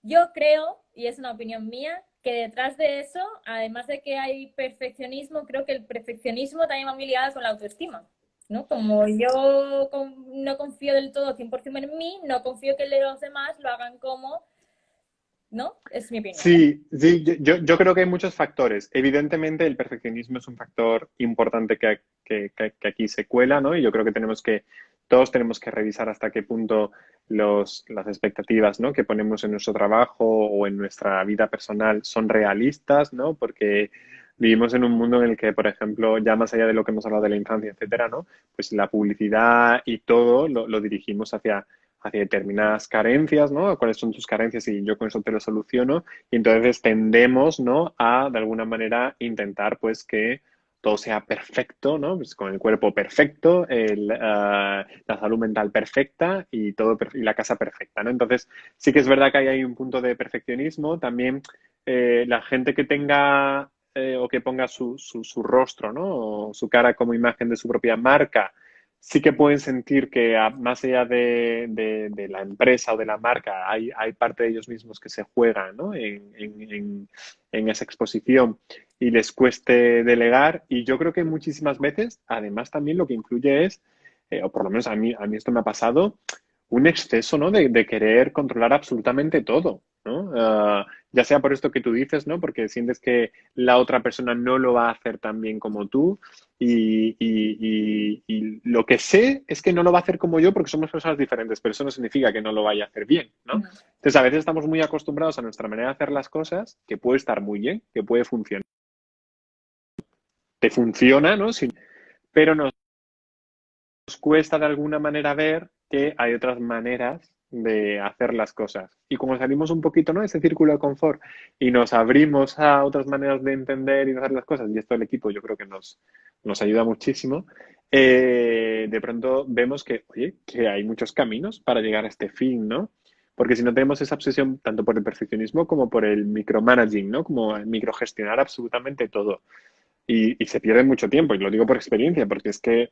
Yo creo, y es una opinión mía, que detrás de eso, además de que hay perfeccionismo, creo que el perfeccionismo también va muy ligado con la autoestima, ¿no? Como yo no confío del todo 100% en mí, no confío que los demás lo hagan como, ¿no? Es mi opinión, ¿eh? Sí, sí, yo creo que hay muchos factores. Evidentemente, el perfeccionismo es un factor importante que aquí se cuela, ¿no? Y yo creo que todos tenemos que revisar hasta qué punto las expectativas, ¿no? que ponemos en nuestro trabajo o en nuestra vida personal son realistas, ¿no? Porque vivimos en un mundo en el que, por ejemplo, ya más allá de lo que hemos hablado de la infancia, etcétera, ¿no? Pues la publicidad y todo lo dirigimos hacia determinadas carencias, ¿no? ¿Cuáles son tus carencias? Y yo con eso te lo soluciono. Y entonces tendemos, ¿no? A, de alguna manera, intentar, pues, que todo sea perfecto, ¿no? Pues con el cuerpo perfecto, la salud mental perfecta y todo y la casa perfecta, ¿no? Entonces, sí que es verdad que ahí hay un punto de perfeccionismo. También la gente que tenga o que ponga su rostro, ¿no? O su cara como imagen de su propia marca, sí que pueden sentir que más allá de la empresa o de la marca, hay parte de ellos mismos que se juegan, ¿no? En esa exposición y les cueste delegar. Y yo creo que muchísimas veces, además, también lo que influye es, o por lo menos a mí esto me ha pasado, un exceso, ¿no? De querer controlar absolutamente todo, ¿no? Ya sea por esto que tú dices, ¿no? Porque sientes que la otra persona no lo va a hacer tan bien como tú y lo que sé es que no lo va a hacer como yo porque somos personas diferentes, pero eso no significa que no lo vaya a hacer bien, ¿no? Entonces, a veces estamos muy acostumbrados a nuestra manera de hacer las cosas, que puede estar muy bien, que puede funcionar. Te funciona, ¿no? Pero nos cuesta de alguna manera ver que hay otras maneras de hacer las cosas. Y como salimos un poquito, ¿no? de ese círculo de confort y nos abrimos a otras maneras de entender y de hacer las cosas, y esto el equipo yo creo que nos ayuda muchísimo, de pronto vemos que, oye, que hay muchos caminos para llegar a este fin, ¿no? Porque si no tenemos esa obsesión tanto por el perfeccionismo como por el micromanaging, ¿no? Como microgestionar absolutamente todo. Y se pierde mucho tiempo, y lo digo por experiencia, porque es que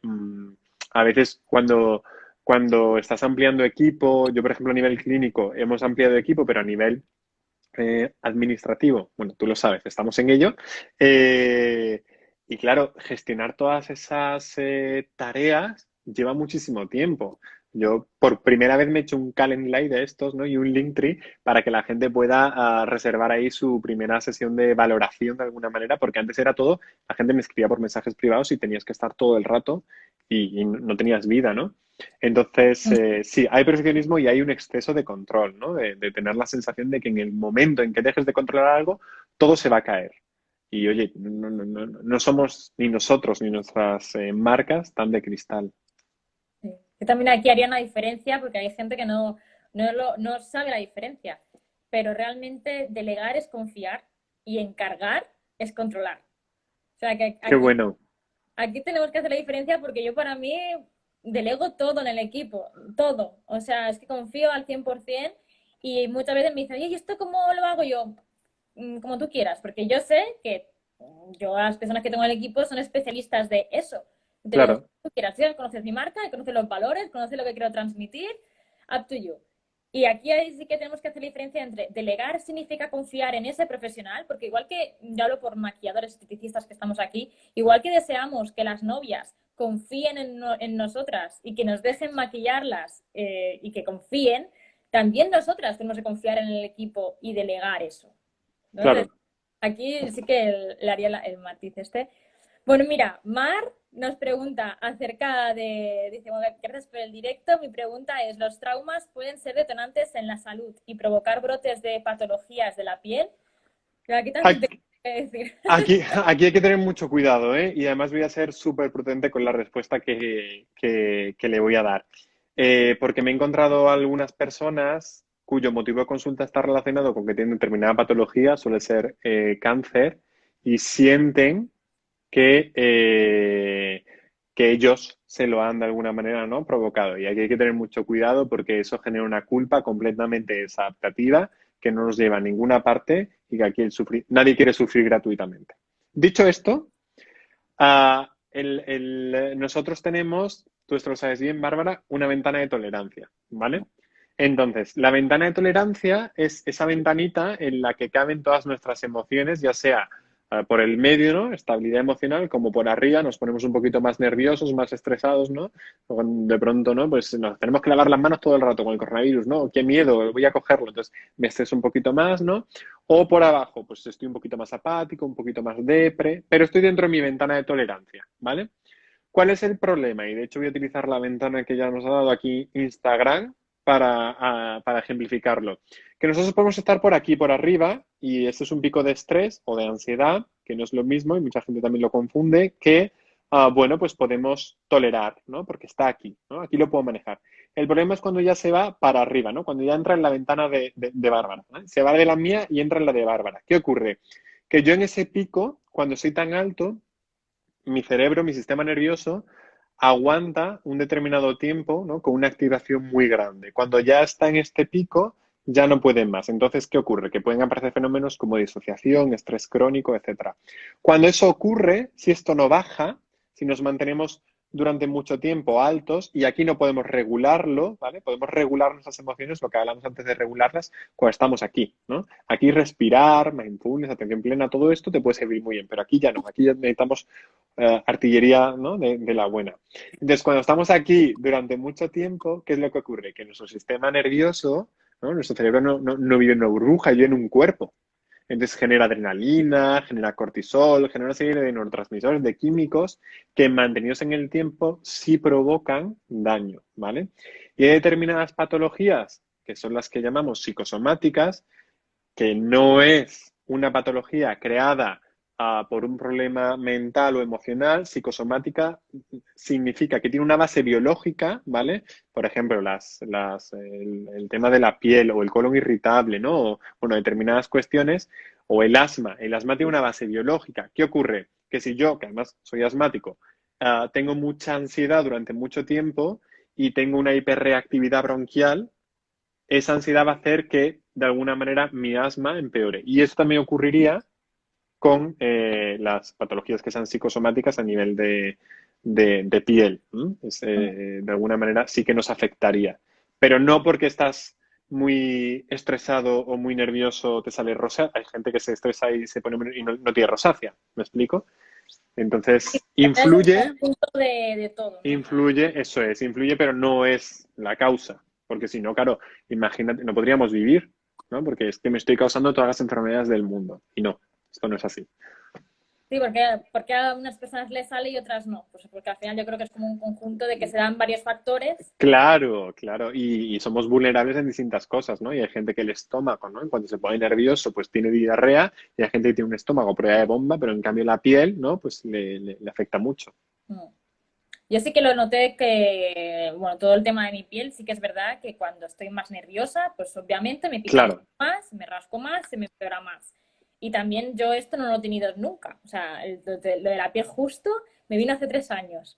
a veces cuando estás ampliando equipo, yo por ejemplo a nivel clínico hemos ampliado equipo, pero a nivel administrativo, bueno, tú lo sabes, estamos en ello. Y claro, gestionar todas esas tareas lleva muchísimo tiempo. Yo por primera vez me he hecho un Calendly de estos, ¿no? Y un Linktree para que la gente pueda reservar ahí su primera sesión de valoración de alguna manera, porque antes era todo, la gente me escribía por mensajes privados y tenías que estar todo el rato y no tenías vida, ¿no? Entonces, sí, hay perfeccionismo y hay un exceso de control, ¿no? De tener la sensación de que en el momento en que dejes de controlar algo, todo se va a caer. Y oye, no somos ni nosotros ni nuestras marcas tan de cristal. Sí. Yo también aquí haría una diferencia porque hay gente que no sabe la diferencia, pero realmente delegar es confiar y encargar es controlar. O sea que Qué bueno, aquí tenemos que hacer la diferencia porque yo para mí delego todo en el equipo, todo. O sea, es que confío al 100% y muchas veces me dicen, oye, ¿y esto cómo lo hago yo? Como tú quieras, porque yo sé que yo, las personas que tengo en el equipo son especialistas de eso. Te digo, claro, como tú quieras, si conoces mi marca, conoces los valores, conoces lo que quiero transmitir, up to you. Y aquí sí que tenemos que hacer la diferencia entre delegar significa confiar en ese profesional, porque igual que, ya hablo por maquilladores, esteticistas que estamos aquí, igual que deseamos que las novias confíen en nosotras y que nos dejen maquillarlas y que confíen, también nosotras tenemos que confiar en el equipo y delegar eso. ¿No? Entonces, claro. aquí sí que le haría el matiz este. Bueno, mira, Mar nos pregunta acerca de, dice, bueno, gracias por el directo. Mi pregunta es, ¿los traumas pueden ser detonantes en la salud y provocar brotes de patologías de la piel? Pero aquí también te Aquí, que decir. aquí hay que tener mucho cuidado, ¿eh? Y además voy a ser súper prudente con la respuesta que le voy a dar. Porque me he encontrado algunas personas cuyo motivo de consulta está relacionado con que tienen determinada patología, suele ser cáncer, y sienten que ellos se lo han de alguna manera, ¿no? provocado. Y aquí hay que tener mucho cuidado porque eso genera una culpa completamente desadaptativa que no nos lleva a ninguna parte y que aquí nadie quiere sufrir gratuitamente. Dicho esto, nosotros tenemos, tú esto lo sabes bien, Bárbara, una ventana de tolerancia, ¿vale? Entonces, la ventana de tolerancia es esa ventanita en la que caben todas nuestras emociones, ya sea por el medio, ¿no? Estabilidad emocional, como por arriba, nos ponemos un poquito más nerviosos, más estresados, ¿no? De pronto, ¿no? Pues nos tenemos que lavar las manos todo el rato con el coronavirus, ¿no? Qué miedo, voy a cogerlo. Entonces, me estreso un poquito más, ¿no? O por abajo, pues estoy un poquito más apático, un poquito más depre, pero estoy dentro de mi ventana de tolerancia, ¿vale? ¿Cuál es el problema? Y de hecho voy a utilizar la ventana que ya nos ha dado aquí Instagram para ejemplificarlo. Que nosotros podemos estar por aquí, por arriba, y este es un pico de estrés o de ansiedad, que no es lo mismo, y mucha gente también lo confunde, que, bueno, pues podemos tolerar, ¿no? Porque está aquí, ¿no? Aquí lo puedo manejar. El problema es cuando ya se va para arriba, ¿no? Cuando ya entra en la ventana de Bárbara, ¿no? Se va de la mía y entra en la de Bárbara. ¿Qué ocurre? Que yo en ese pico, cuando soy tan alto, mi cerebro, mi sistema nervioso, aguanta un determinado tiempo, ¿no? Con una activación muy grande. Cuando ya está en este pico, ya no pueden más. Entonces, ¿qué ocurre? Que pueden aparecer fenómenos como disociación, estrés crónico, etcétera. Cuando eso ocurre, si esto no baja, si nos mantenemos durante mucho tiempo altos, y aquí no podemos regularlo, ¿vale? Podemos regular nuestras emociones, lo que hablamos antes de regularlas, cuando estamos aquí, ¿no? Aquí respirar, mindfulness, atención plena, todo esto te puede servir muy bien, pero aquí ya no, aquí ya necesitamos artillería, ¿no? de la buena. Entonces, cuando estamos aquí durante mucho tiempo, ¿qué es lo que ocurre? Que nuestro sistema nervioso, ¿no? Nuestro cerebro no vive en una burbuja, vive en un cuerpo. Entonces genera adrenalina, genera cortisol, genera una serie de neurotransmisores, de químicos que mantenidos en el tiempo sí provocan daño, ¿vale? Y hay determinadas patologías, que son las que llamamos psicosomáticas, que no es una patología creada por un problema mental o emocional. Psicosomática significa que tiene una base biológica, ¿vale? Por ejemplo, el tema de la piel o el colon irritable, ¿no? O, bueno, determinadas cuestiones, o el asma. El asma tiene una base biológica. ¿Qué ocurre? Que si yo, que además soy asmático, tengo mucha ansiedad durante mucho tiempo y tengo una hiperreactividad bronquial, esa ansiedad va a hacer que de alguna manera mi asma empeore. Y eso también ocurriría con las patologías que sean psicosomáticas a nivel de piel. De alguna manera sí que nos afectaría. Pero no porque estás muy estresado o muy nervioso te sale rosácea. Hay gente que se estresa y se pone y no tiene rosácea. ¿Me explico? Entonces, Es un influye, conjunto de todo, ¿no? influye, eso es, influye, pero no es la causa. Porque si no, claro, imagínate, no podríamos vivir, ¿no? Porque es que me estoy causando todas las enfermedades del mundo. Y no, esto no es así. Sí, porque a unas personas les sale y otras no. Pues porque al final yo creo que es como un conjunto de que se dan varios factores. Claro, claro, y somos vulnerables en distintas cosas, ¿no? Y hay gente que el estómago, ¿no? Cuando se pone nervioso, pues tiene diarrea, y hay gente que tiene un estómago a prueba de bomba, pero en cambio la piel, ¿no? Pues le afecta mucho. Mm. Yo sí que lo noté que, bueno, todo el tema de mi piel, sí que es verdad que cuando estoy más nerviosa, pues obviamente me pica Claro. mucho más, me rasco más, se me empeora más. Y también yo esto no lo he tenido nunca. O sea, lo de la piel justo me vino hace 3 años.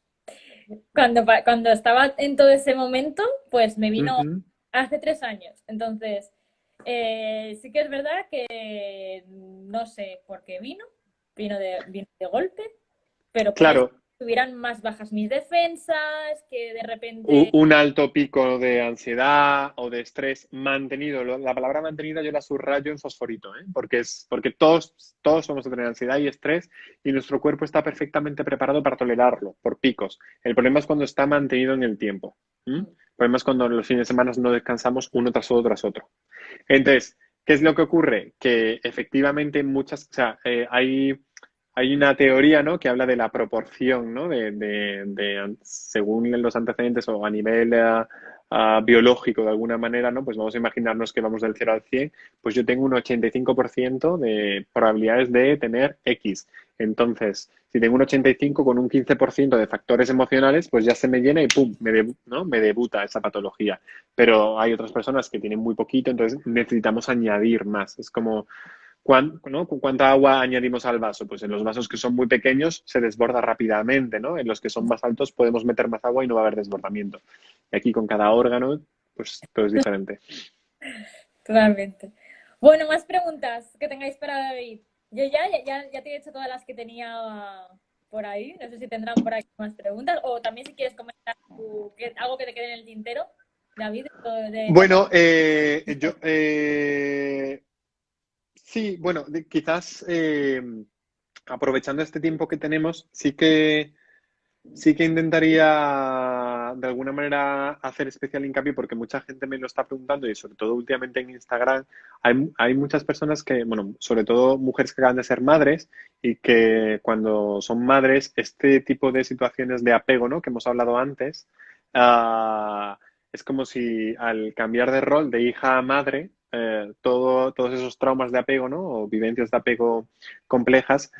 Cuando estaba en todo ese momento, pues me vino Ujú. hace 3 años. Entonces, sí que es verdad que no sé por qué vino de golpe, pero puede ser Claro, que estuvieran más bajas mis defensas, que de repente, un alto pico de ansiedad o de estrés mantenido. La palabra mantenida yo la subrayo en fosforito, ¿eh? Porque todos vamos a tener ansiedad y estrés y nuestro cuerpo está perfectamente preparado para tolerarlo por picos. El problema es cuando está mantenido en el tiempo. ¿M? El problema es cuando los fines de semana no descansamos uno tras otro tras otro. Entonces, ¿qué es lo que ocurre? Que efectivamente hay hay una teoría, ¿no? Que habla de la proporción, ¿no? Según los antecedentes o a nivel biológico de alguna manera, ¿no? Pues vamos a imaginarnos que vamos del 0 al 100, pues yo tengo un 85% de probabilidades de tener X. Entonces, si tengo un 85 con un 15% de factores emocionales, pues ya se me llena y ¡pum! ¿No? Me debuta esa patología. Pero hay otras personas que tienen muy poquito, entonces necesitamos añadir más. Es como ¿no? ¿Cuánta agua añadimos al vaso? Pues en los vasos que son muy pequeños se desborda rápidamente, ¿no? En los que son más altos podemos meter más agua y no va a haber desbordamiento. Y aquí con cada órgano, pues todo es diferente. Totalmente. Bueno, más preguntas que tengáis para David. Yo ya te he hecho todas las que tenía por ahí. No sé si tendrán por aquí más preguntas. O también si quieres comentar algo que te quede en el tintero, David, de cuando... Bueno, sí, bueno, quizás aprovechando este tiempo que tenemos, sí que intentaría de alguna manera hacer especial hincapié porque mucha gente me lo está preguntando y sobre todo últimamente en Instagram hay muchas personas que, bueno, sobre todo mujeres que acaban de ser madres y que cuando son madres este tipo de situaciones de apego, ¿no? Que hemos hablado antes, ah, es como si al cambiar de rol de hija a madre, todos esos traumas de apego, ¿no? O vivencias de apego complejas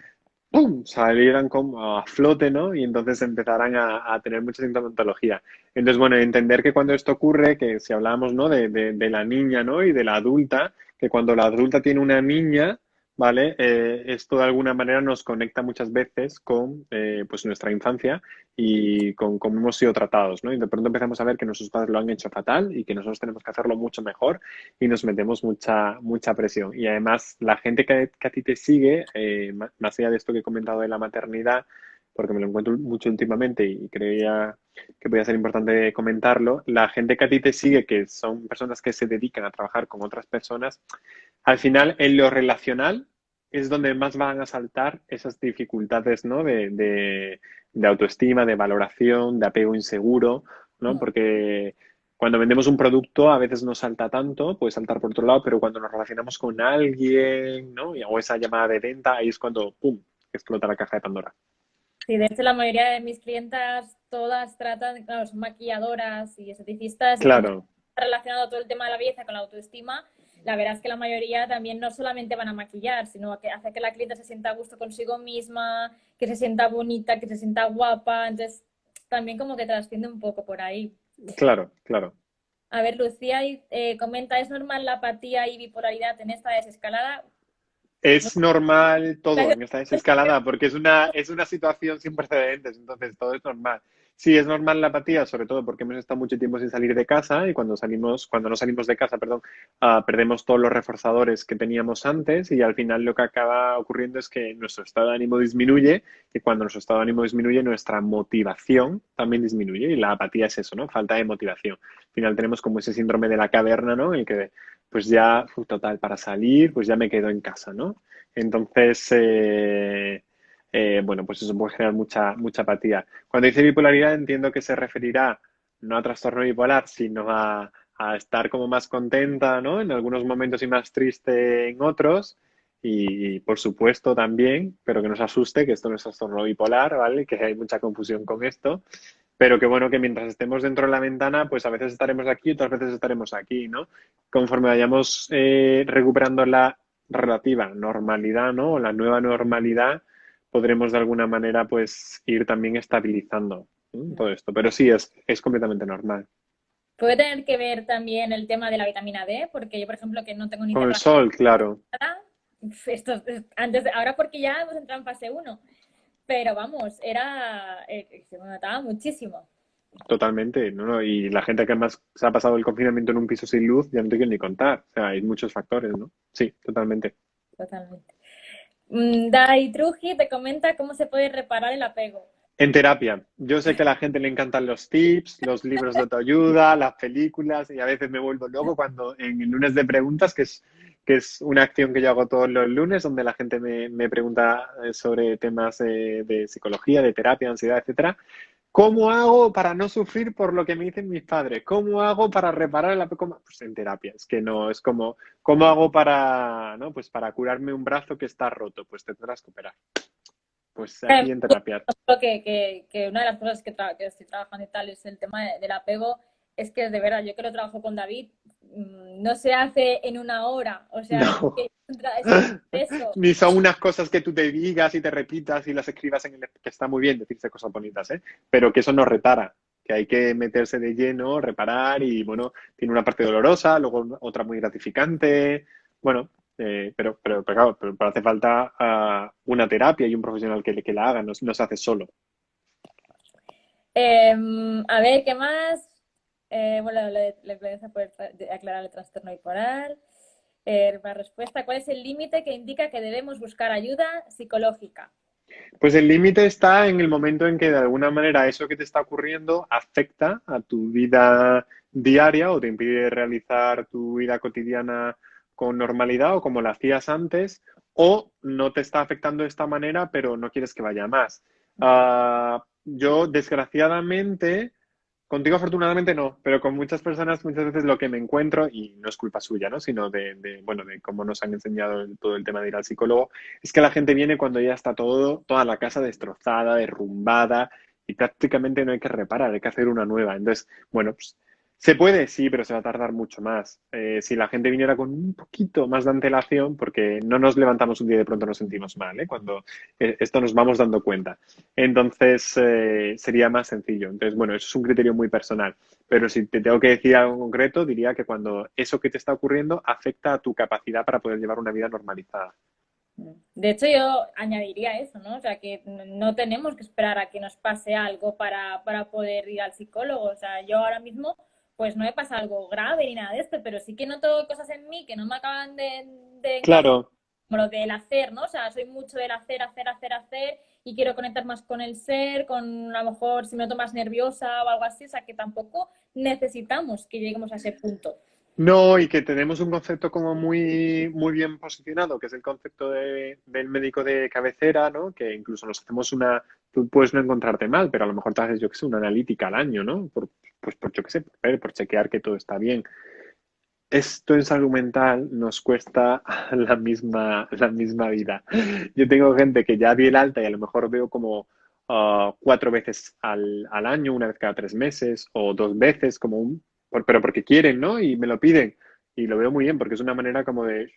¡pum! Salieran como a flote, ¿no? Y entonces empezarán a tener mucha sintomatología. Entonces, bueno, entender que cuando esto ocurre, que si hablamos, ¿no? De la niña, ¿no? Y de la adulta, que cuando la adulta tiene una niña, ¿vale? Esto de alguna manera nos conecta muchas veces con pues nuestra infancia y con cómo hemos sido tratados, ¿no? Y de pronto empezamos a ver que nuestros padres lo han hecho fatal y que nosotros tenemos que hacerlo mucho mejor y nos metemos mucha presión. Y además, la gente que a ti te sigue, más allá de esto que he comentado de la maternidad, porque me lo encuentro mucho últimamente y creía que podía ser importante comentarlo, la gente que a ti te sigue, que son personas que se dedican a trabajar con otras personas, al final en lo relacional es donde más van a saltar esas dificultades, ¿no? De autoestima, de valoración, de apego inseguro, ¿no? Porque cuando vendemos un producto a veces no salta tanto, puede saltar por otro lado, pero cuando nos relacionamos con alguien, ¿no? O esa llamada de venta, ahí es cuando, ¡pum!, explota la caja de Pandora. Sí, de hecho la mayoría de mis clientas todas tratan, claro, son maquilladoras y esteticistas y como Claro, está relacionado todo el tema de la belleza con la autoestima, la verdad es que la mayoría también no solamente van a maquillar, sino que hace que la clienta se sienta a gusto consigo misma, que se sienta bonita, que se sienta guapa, entonces también como que trasciende un poco por ahí. claro, claro. A ver, Lucía comenta, ¿es normal la apatía y bipolaridad en esta desescalada? Es normal todo en esta desescalada porque es una situación sin precedentes, entonces todo es normal. Sí, es normal la apatía, sobre todo porque hemos estado mucho tiempo sin salir de casa y cuando no salimos de casa, perdón, perdemos todos los reforzadores que teníamos antes y al final lo que acaba ocurriendo es que nuestro estado de ánimo disminuye y cuando nuestro estado de ánimo disminuye, nuestra motivación también disminuye y la apatía es eso, ¿no? Falta de motivación. Al final tenemos como ese síndrome de la caverna, ¿no? En el que pues ya, total, para salir, pues ya me quedo en casa, ¿no? Entonces, bueno, pues eso puede generar mucha apatía. Cuando dice bipolaridad, entiendo que se referirá no a trastorno bipolar, sino a estar como más contenta, ¿no? En algunos momentos y más triste en otros. Y, por supuesto también, pero que nos asuste, que esto no es trastorno bipolar, ¿vale? Que hay mucha confusión con esto. Pero que bueno, que mientras estemos dentro de la ventana, pues a veces estaremos aquí, otras veces estaremos aquí, ¿no? Conforme vayamos recuperando la relativa normalidad, ¿no? O la nueva normalidad, podremos de alguna manera, pues, ir también estabilizando, ¿no? Todo esto. Pero sí, es completamente normal. Puede tener que ver también el tema de la vitamina D, porque yo, por ejemplo, que no tengo ni Con el terraza, sol, claro. ahora porque ya hemos entrado en fase uno, pero vamos, se me notaba muchísimo. Totalmente, ¿no? ¿No? Y la gente que más se ha pasado el confinamiento en un piso sin luz, ya no te quiero ni contar. O sea, hay muchos factores, ¿no? Sí, totalmente. Totalmente. Dai Truji te comenta cómo se puede reparar el apego. En terapia. Yo sé que a la gente le encantan los tips, los libros de autoayuda, las películas, y a veces me vuelvo loco cuando en el lunes de preguntas, que es una acción que yo hago todos los lunes, donde la gente me pregunta sobre temas de psicología, de terapia, ansiedad, etcétera. ¿Cómo hago para no sufrir por lo que me dicen mis padres? ¿Cómo hago para reparar el apego? Pues en terapia. Es que no, es como, ¿cómo hago para, no? Pues para curarme un brazo que está roto? Pues te tendrás que operar. pues Claro, aquí en terapia. creo que una de las cosas que estoy trabajando y tal es el tema del apego. Es que de verdad, yo que lo trabajo con David, no se hace en una hora. O sea, No. es un proceso. Ni son unas cosas que tú te digas y te repitas y las escribas en el... que está muy bien decirse cosas bonitas, ¿eh? Pero que eso no repara, que hay que meterse de lleno, reparar y, bueno, tiene una parte dolorosa, luego otra muy gratificante, bueno, pero claro, pero hace falta una terapia y un profesional que la haga, no se hace solo. A ver, ¿qué más? Bueno, la influencia puede aclarar el trastorno bipolar. La respuesta, ¿cuál es el límite que indica que debemos buscar ayuda psicológica? Pues el límite está en el momento en que de alguna manera eso que te está ocurriendo afecta a tu vida diaria o te impide realizar tu vida cotidiana con normalidad o como la hacías antes, o no te está afectando de esta manera, pero no quieres que vaya más. Yo, desgraciadamente, contigo afortunadamente no, pero con muchas personas muchas veces lo que me encuentro, y no es culpa suya, ¿no? Sino bueno, de cómo nos han enseñado todo el tema de ir al psicólogo, es que la gente viene cuando ya está toda la casa destrozada, derrumbada, y prácticamente no hay que reparar, hay que hacer una nueva. Entonces, bueno, pues se puede, sí, pero se va a tardar mucho más. Si la gente viniera con un poquito más de antelación, porque no nos levantamos un día y de pronto nos sentimos mal, ¿eh? Cuando esto nos vamos dando cuenta. Entonces, sería más sencillo. Entonces, bueno, eso es un criterio muy personal. Pero si te tengo que decir algo en concreto, diría que cuando eso que te está ocurriendo afecta a tu capacidad para poder llevar una vida normalizada. De hecho, yo añadiría eso, ¿no? O sea, que no tenemos que esperar a que nos pase algo para poder ir al psicólogo. O sea, yo ahora mismo, pues no me pasa algo grave ni nada de esto, pero sí que noto cosas en mí que no me acaban de encajar, Claro, como lo del hacer, ¿no? O sea, soy mucho del hacer, hacer, hacer, hacer, y quiero conectar más con el ser, con a lo mejor si me noto más nerviosa o algo así. O sea, que tampoco necesitamos que lleguemos a ese punto. no, y que tenemos un concepto como muy bien posicionado, que es el concepto del médico de cabecera, ¿no? Que incluso nos hacemos tú puedes no encontrarte mal, pero a lo mejor te haces, yo qué sé, una analítica al año, ¿no? Pues por, yo qué sé, por chequear que todo está bien. Esto en salud mental nos cuesta la misma vida. Yo tengo gente que ya di el alta y a lo mejor veo como 4 veces al año, una vez cada 3 meses o 2 veces, pero porque quieren, ¿no? Y me lo piden. Y lo veo muy bien porque es una manera como de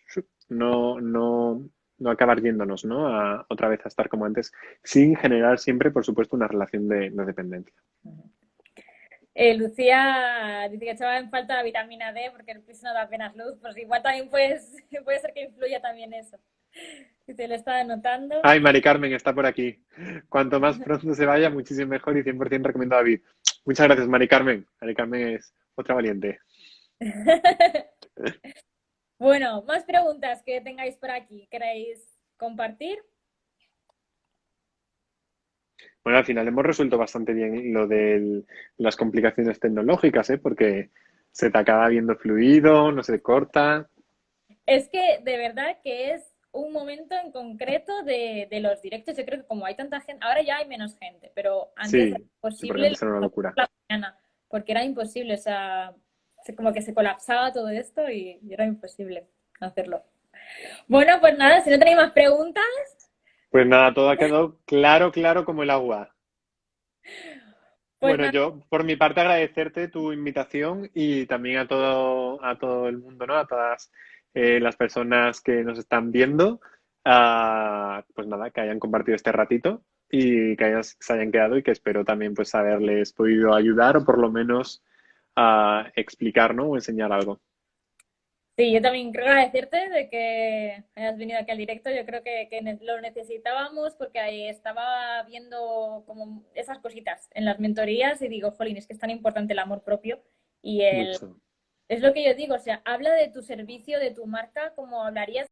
no acabar yéndonos, ¿no? Otra vez a estar como antes, sin generar siempre, por supuesto, una relación de dependencia. Lucía dice que echaba en falta la vitamina D porque el piso no da apenas luz. Pues igual también puede ser que influya también eso. Dice, lo estaba notando. Ay, Mari Carmen está por aquí. Cuanto más pronto se vaya, muchísimo mejor y 100% recomiendo a David. Muchas gracias, Mari Carmen. Mari Carmen es otra valiente. Bueno, más preguntas que tengáis por aquí. ¿Queréis compartir? Bueno, al final hemos resuelto bastante bien lo de las complicaciones tecnológicas, ¿eh? Porque se te acaba viendo fluido, no se corta. Es que de verdad que es un momento en concreto de los directos. Yo creo que como hay tanta gente, ahora ya hay menos gente, pero antes era Sí, sí, porque imposible antes era una locura. la mañana, porque era imposible, o sea, como que se colapsaba todo esto y era imposible hacerlo. Bueno, pues nada, si no tenéis más preguntas, Pues nada, todo ha quedado claro, claro como el agua. pues Bueno, nada, yo por mi parte agradecerte tu invitación y también a todo el mundo, ¿no? A todas las personas que nos están viendo, pues nada, que hayan compartido este ratito y que se hayan quedado y que espero también pues haberles podido ayudar o por lo menos explicar, ¿no? O enseñar algo. sí, yo también quiero agradecerte de que hayas venido aquí al directo. Yo creo que lo necesitábamos porque ahí estaba viendo como esas cositas en las mentorías y digo, jolín, es que es tan importante el amor propio y Mucho. es lo que yo digo, o sea, habla de tu servicio, de tu marca, como hablarías